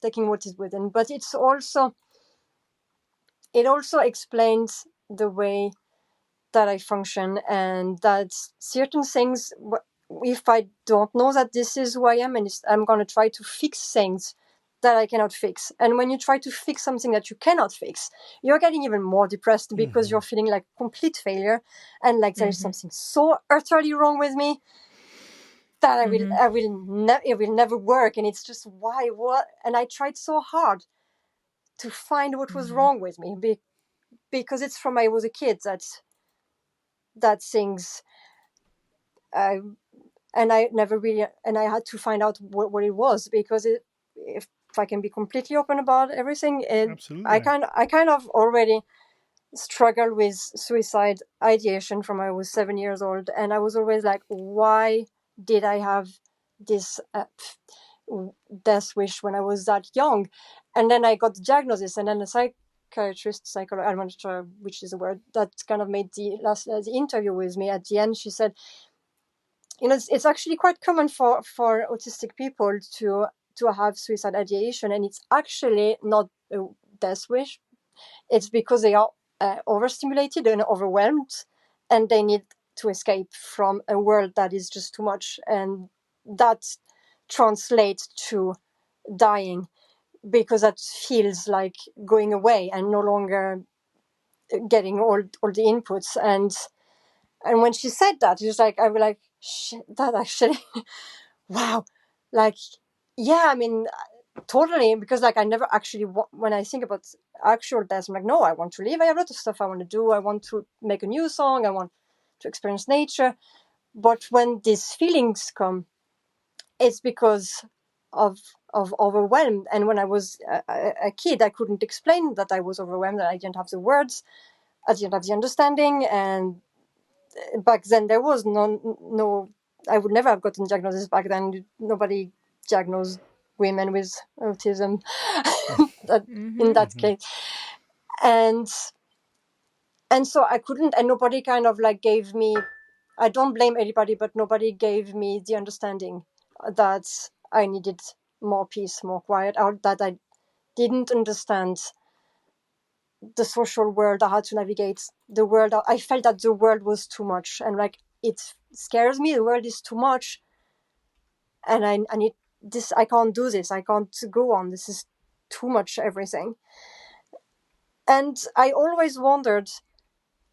taking what is within. But it also explains the way that I function, and that certain things, if I don't know that this is who I am, and I'm going to try to fix things that I cannot fix. And when you try to fix something that you cannot fix, you're getting even more depressed, because you're feeling like complete failure, and like there is something so utterly wrong with me that it will never work. And it's just what? And I tried so hard to find what was wrong with me, because it's from I was a kid that things, and I never really, and I had to find out what it was, because if I can be completely open about everything, I kind of already struggled with suicide ideation from I was 7 years old, and I was always like, why did I have this death wish when I was that young? And then I got the diagnosis, and then the psychologist, I'm not sure which is the word, that kind of made the interview with me at the end. She said, it's actually quite common for autistic people to have suicide ideation, and it's actually not a death wish. It's because they are overstimulated and overwhelmed, and they need to escape from a world that is just too much, and that translates to dying, because that feels like going away and no longer getting all the inputs. And when she said that, it was like, I was like, shit, that actually, wow, like, yeah, I mean, totally, because like I never actually when I think about actual death, I'm like, no, I want to live. I have a lot of stuff I want to do. I want to make a new song. I want to experience nature. But when these feelings come, it's because of overwhelmed. And when I was a kid, I couldn't explain that I was overwhelmed. I didn't have the words. I didn't have the understanding. And back then there was no. I would never have gotten diagnosis back then. Nobody diagnosed women with autism in that case. And so I couldn't, and nobody kind of like gave me, I don't blame anybody, but nobody gave me the understanding that I needed more peace, more quiet, or that I didn't understand the social world, or how to navigate the world. I felt that the world was too much, and like, it scares me. The world is too much, and I need this. I can't do this. I can't go on. This is too much, everything. And I always wondered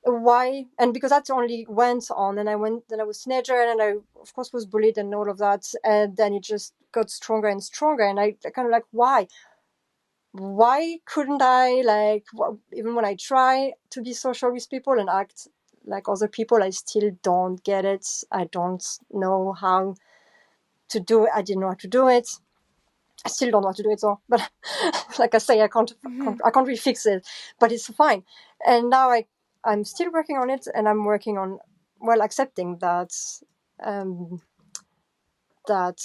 why, and because that only went on, and then I was a teenager, and I of course was bullied and all of that, and then it just got stronger and stronger, and I kind of like, why couldn't I, like, even when I try to be social with people and act like other people, I still don't get it. I don't know how to do it. I didn't know how to do it. I still don't know how to do it, so, but like I say, I can't really fix it, but it's fine. And now I'm still working on it, and I'm working on, well, accepting that that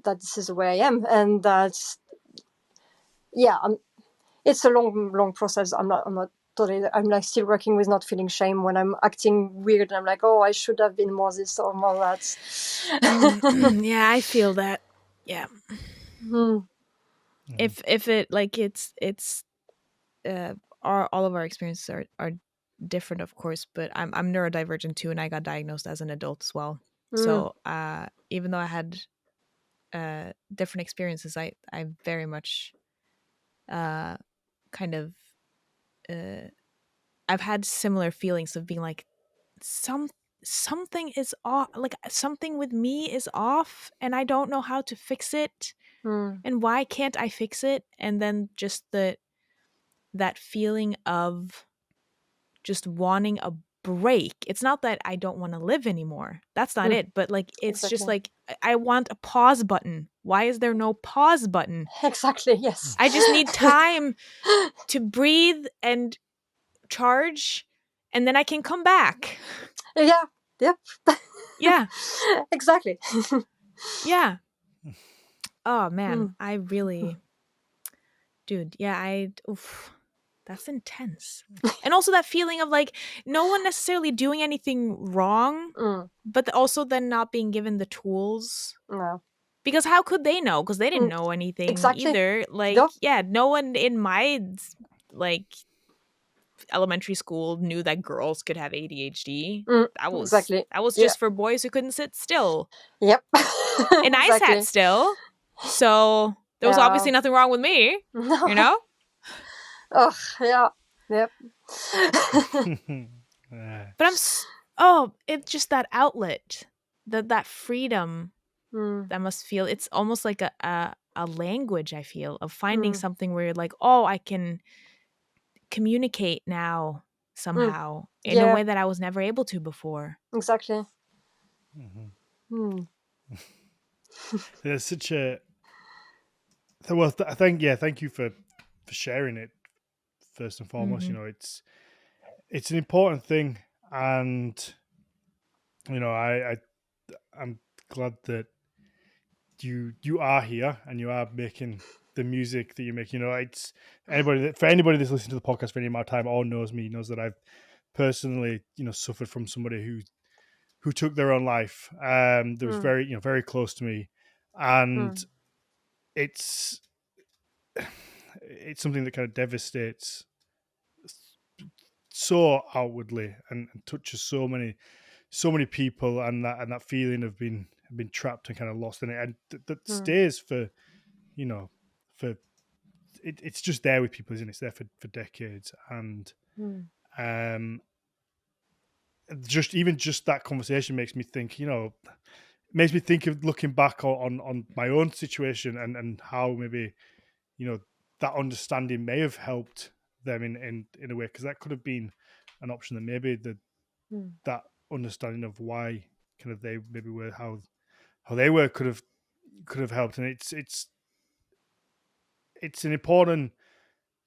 this is the way I am, and that, yeah, it's a long process. I'm not totally. I'm like still working with not feeling shame when I'm acting weird, and I'm like, oh, I should have been more this or more that. Yeah, I feel that. Yeah. If it, like, it's all of our experiences are different, of course, but I'm neurodivergent too, and I got diagnosed as an adult as well. So even though I had different experiences, I very much kind of I've had similar feelings of being like, something is off, like something with me is off, and I don't know how to fix it. And why can't I fix it? And then just that feeling of just wanting a break. It's not that I don't want to live anymore. That's not it. But like, it's Exactly. just like, I want a pause button. Why is there no pause button? Exactly. Yes. I just need time to breathe and charge, and then I can come back. Yeah. Yep. Yeah. Exactly. Yeah. Oh man, I really, dude. Yeah, oof, that's intense. And also that feeling of like no one necessarily doing anything wrong, but also then not being given the tools. No. Because how could they know? Because they didn't know anything either. Like, Nope. yeah, no one in my like elementary school knew that girls could have ADHD. That was just for boys who couldn't sit still. Yep. And I sat still, so there was obviously nothing wrong with me. No. You know? Oh yeah. Yep. But it's just that outlet, that freedom that must feel. It's almost like a language, I feel, of finding something where you're like, oh, I can communicate now somehow in a way that I was never able to before. Exactly. There's such a well. I think, thank you for sharing it. First and foremost, you know, it's an important thing, and you know, I'm glad that you are here and you are making the music that you make. You know, it's for anybody that's listened to the podcast for any amount of time or knows me knows that I've personally, you know, suffered from somebody who took their own life. That was very, you know, very close to me, and it's something that kind of devastates so outwardly and touches so many people, and that feeling of being trapped and kind of lost in it, and that stays for, you know, for it's just there with people, isn't it? It's there for decades, and just that conversation makes me think, you know, makes me think of looking back on my own situation and how maybe, you know, that understanding may have helped them in a way, because that could have been an option. That maybe that understanding of why kind of they maybe were how they were could have helped. And it's an important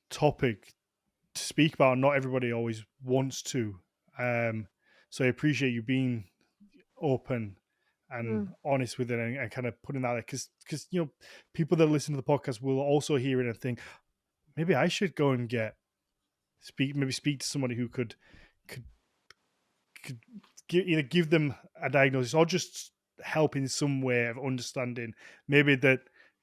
topic to speak about. Not everybody always wants to. So I appreciate you being open and honest with it, and kind of putting that there, because you know, people that listen to the podcast will also hear it and think, maybe I should go and speak to somebody who could either give them a diagnosis or just help in some way of understanding maybe that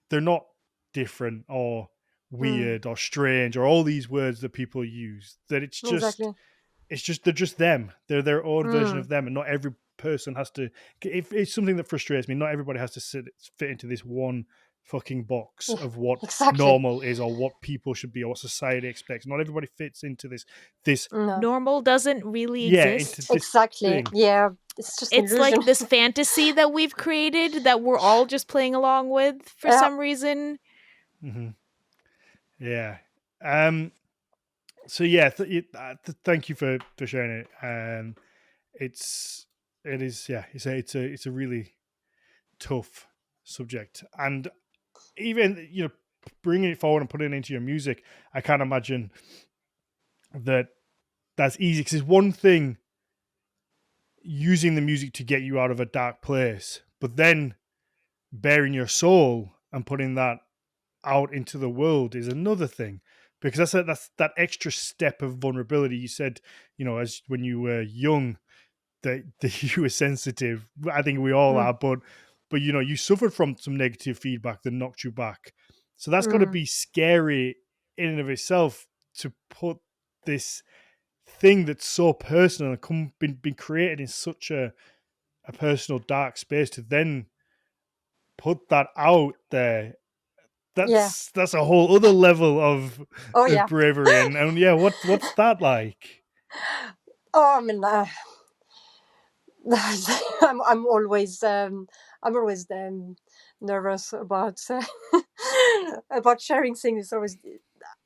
they're not different or weird or strange or all these words that people use, that it's just they're just them. They're their own version of them, and not every person has to. If it's something that frustrates me, not everybody has to fit into this one fucking box of what normal is or what people should be or what society expects. Not everybody fits into this normal doesn't really exist. Thing. Yeah, it's like this fantasy that we've created that we're all just playing along with for some reason. Yeah. So yeah, thank you for sharing it. It's a really tough subject, and even, you know, bringing it forward and putting it into your music, I can't imagine that's easy, because it's one thing using the music to get you out of a dark place, but then bearing your soul and putting that out into the world is another thing, because that's that extra step of vulnerability. You said, you know, as when you were young, that you were sensitive. I think we all are, but you know, you suffered from some negative feedback that knocked you back. So that's got to be scary in and of itself, to put this thing that's so personal and been created in such a personal dark space, to then put that out there. That's a whole other level of bravery. And yeah, what's that like? Oh, I mean, I'm always nervous about about sharing things. It's always,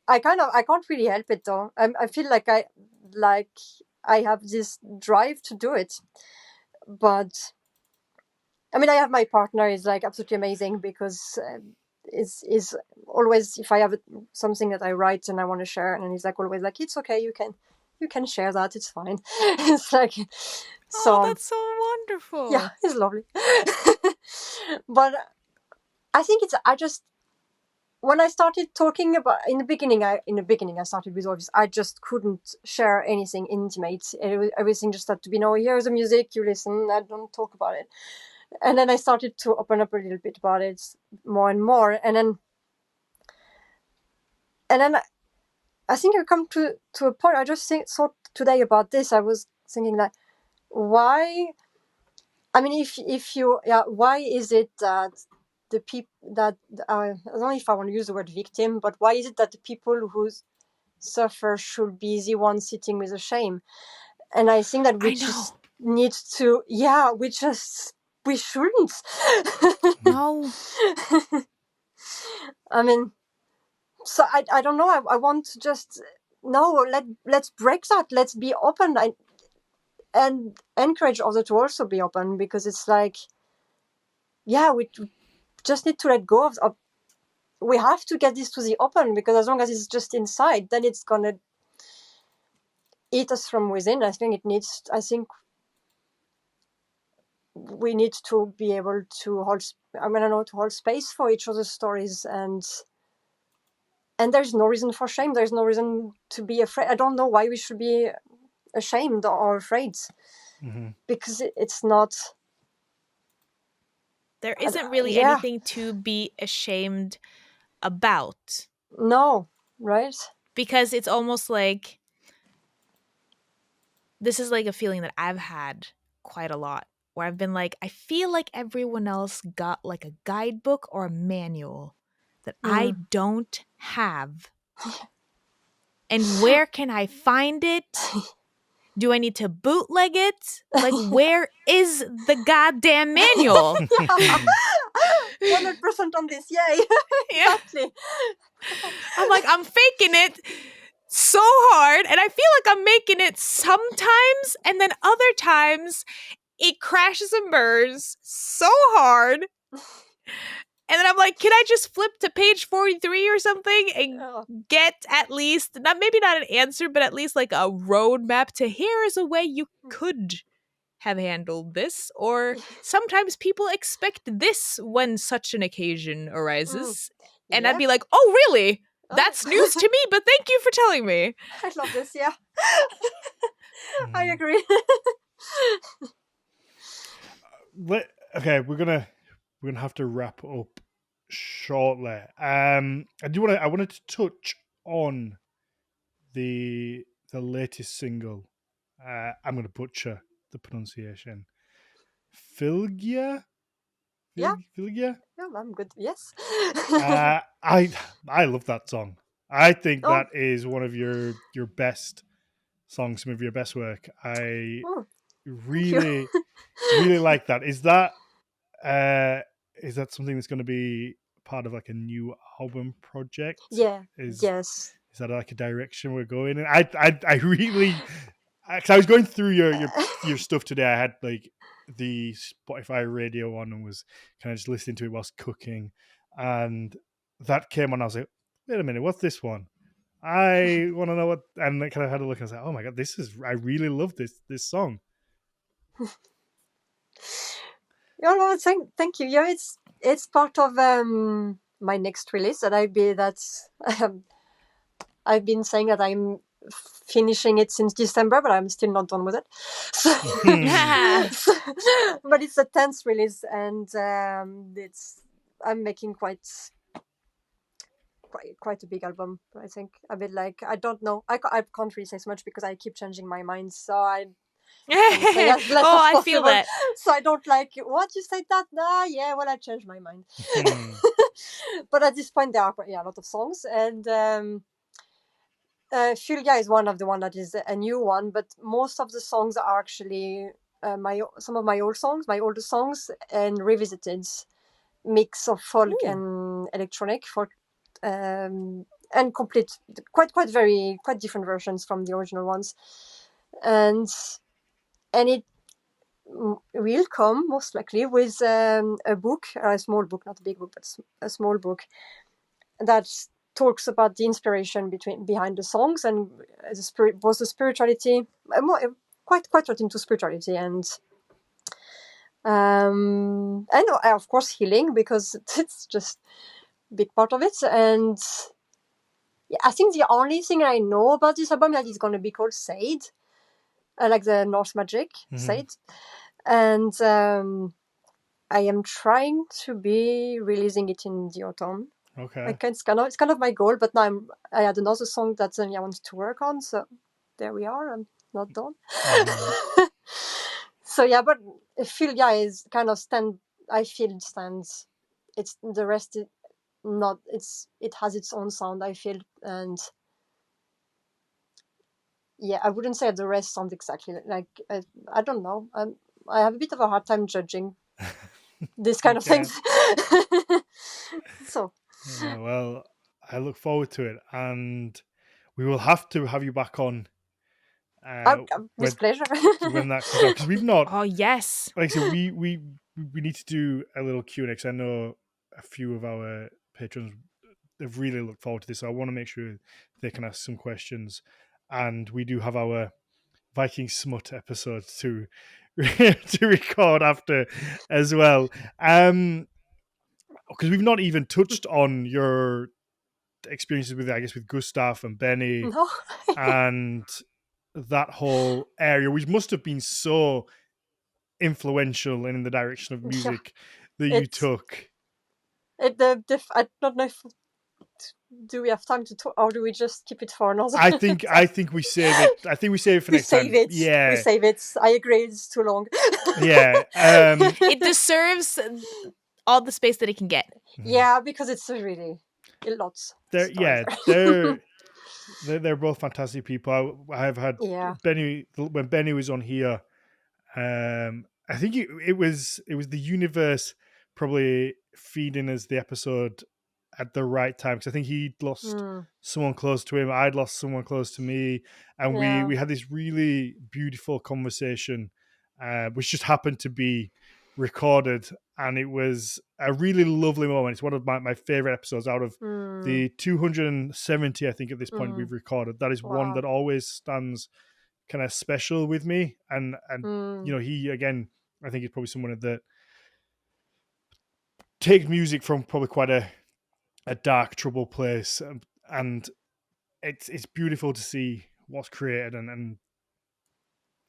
I can't really help it though. I feel like I have this drive to do it, but I mean, I have my partner is like absolutely amazing, because is always, if I have something that I write and I want to share, and he's like always like, it's okay, you can share that, it's fine. It's like, so that's so wonderful. Yeah, it's lovely. But I think when I started talking about in the beginning, I started with obvious. I just couldn't share anything intimate. Everything just had to be, no, here's the music, you listen, I don't talk about it. And then I started to open up a little bit about it more and more. And then I think I come to a point. I just thought today about this. I was thinking like, why? I mean, why is it that the people that I don't know if I want to use the word victim, but why is it that the people who suffer should be the ones sitting with the shame? And I think that we just need to, we shouldn't. No. I mean, so I don't know. I want to just, no, let's break that. Let's be open and encourage others to also be open, because it's like, yeah, we just need to let go of we have to get this to the open, because as long as it's just inside, then it's gonna eat us from within. I think we need to be able to hold space for each other's stories, and there's no reason for shame. There's no reason to be afraid. I don't know why we should be ashamed or afraid, because it's not. There isn't really anything to be ashamed about. No, right? Because it's almost like, this is like a feeling that I've had quite a lot, where I've been like, I feel like everyone else got like a guidebook or a manual that I don't have. And where can I find it? Do I need to bootleg it? Like, where is the goddamn manual? 100% on this, yay! Exactly. I'm like, I'm faking it so hard, and I feel like I'm making it sometimes, and then other times it crashes and burns so hard. And then I'm like, can I just flip to page 43 or something and get at least, maybe not an answer, but at least like a roadmap to here is a way you could have handled this. Or sometimes people expect this when such an occasion arises. And I'd be like, oh, really? That's news to me, but thank you for telling me. I love this, yeah. I agree. Okay, we're gonna have to wrap up shortly. I wanted to touch on the latest single. I'm gonna butcher the pronunciation. Filgia? Yeah. Filgia? Yeah, I'm good. Yes. I love that song. I think that is one of your best songs, some of your best work. I really like that. Is that something that's going to be part of like a new album project? Yeah. Yes. Is that like a direction we're going in? I really, because I was going through your stuff today. I had like the Spotify radio on and was kind of just listening to it whilst cooking, and that came on. I was like, wait a minute, what's this one? I want to know what, and I kind of had a look and I was like, oh my god, I really love this song. Yeah, thank you. Yeah, it's part of my next release that I've been saying that I'm finishing it since December, but I'm still not done with it. So, but it's a 10th release, and I'm making quite a big album. I think a bit like, I don't know. I can't really say so much because I keep changing my mind. So I feel that. So I don't like, what, you said that? Nah, yeah, well, I changed my mind. But at this point, there are a lot of songs, and Fulgia is one of the one that is a new one, but most of the songs are actually some of my older songs, and revisited mix of folk and electronic folk, and quite different versions from the original ones, and it will come most likely with a book, a small book, not a big book, but a small book that talks about the inspiration behind the songs, and both the spirituality, quite into spirituality, and of course healing, because it's just a big part of it. And I think the only thing I know about this album that is going to be called Sade, like the Norse magic, Sade. And I am trying to be releasing it in the autumn. Okay. It's kind of my goal, but now I had another song that I wanted to work on, so there we are. I'm not done. So yeah, but Fulgia is kind of stands. It's the rest. It has its own sound, I feel, and yeah, I wouldn't say the rest sound exactly like. I don't know. I have a bit of a hard time judging this kind of things. So. Well, I look forward to it, and we will have to have you back on. With pleasure. When that comes out, because we've not. Oh yes. Like I said, we need to do a little Q&A, because I know a few of our patrons have really looked forward to this. So I want to make sure they can ask some questions, and we do have our Viking Smut episodes to record after as well. Because we've not even touched on your experiences with Gustav and Benny, and that whole area, which must have been so influential and in the direction of music that you took. I don't know if, do we have time to talk, or do we just keep it for another? I think we save it. I think we save it for next time. Yeah, we save it. I agree, it's too long. Yeah, it deserves all the space that it can get. Yeah, because it's really a lot. There they're both fantastic people. I have had Benny, when Benny was on here. I think it was the universe probably feeding us the episode at the right time, because I think he'd lost someone close to him. I'd lost someone close to me, and we had this really beautiful conversation, which just happened to be recorded, and it was a really lovely moment. It's one of my favorite episodes out of the 270, I think, at this point we've recorded. That is one that always stands kind of special with me, and you know, he, again, I think he's probably someone that takes music from probably quite a dark, troubled place, and it's beautiful to see what's created, and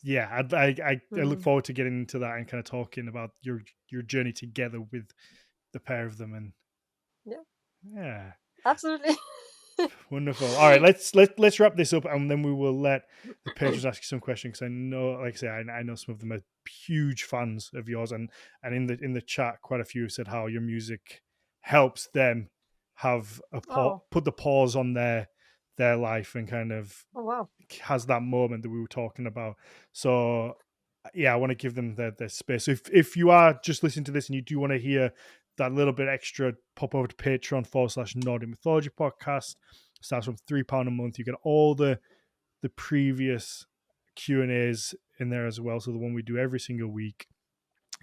yeah, I look forward to getting into that and kind of talking about your journey together with the pair of them. And yeah, absolutely. Wonderful. All right, let's wrap this up, and then we will let the patrons ask you some questions, because I know, like I say, I know some of them are huge fans of yours, and in the chat, quite a few have said how your music helps them have put the pause on their life, and kind of has that moment that we were talking about. So yeah, I want to give them their space. So if you are just listening to this and you do want to hear that little bit extra, pop over to Patreon/Nordic Mythology Podcast. Starts from £3 a month. You get all the previous Q&As in there as well. So the one we do every single week.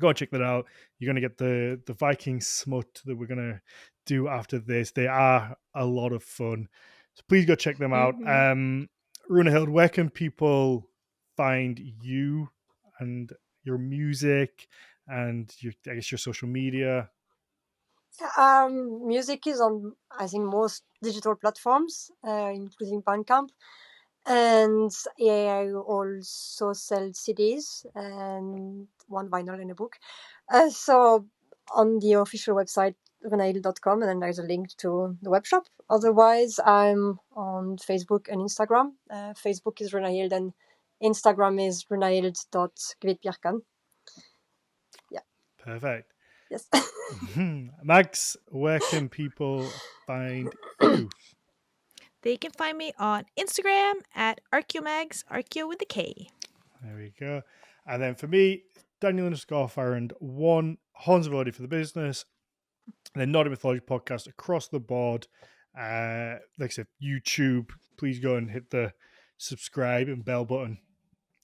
Go and check that out. You're going to get the Viking smut that we're going to do after this. They are a lot of fun. So please go check them out. Rúnahild, where can people find you and your music and I guess your social media? Music is on, I think, most digital platforms, including Bandcamp. And I also sell CDs and one vinyl and a book. So on the official website, Rúnahild.com, and then there's a link to the web shop. Otherwise, I'm on Facebook and Instagram. Facebook is Rúnahild, and Instagram is Rúnahild.Gvidbjerkan. Yeah. Perfect. Yes. Mags, where can people find you? They can find me on Instagram at ArcheoMags, Archeo with a K. There we go. And then for me, Daniel_Farrand, one, Horns of Odin for the business, and then Nordic Mythology Podcast across the board. Like I said, YouTube, please go and hit the subscribe and bell button.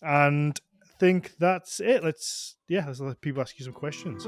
And I think that's it. Let's let people ask you some questions.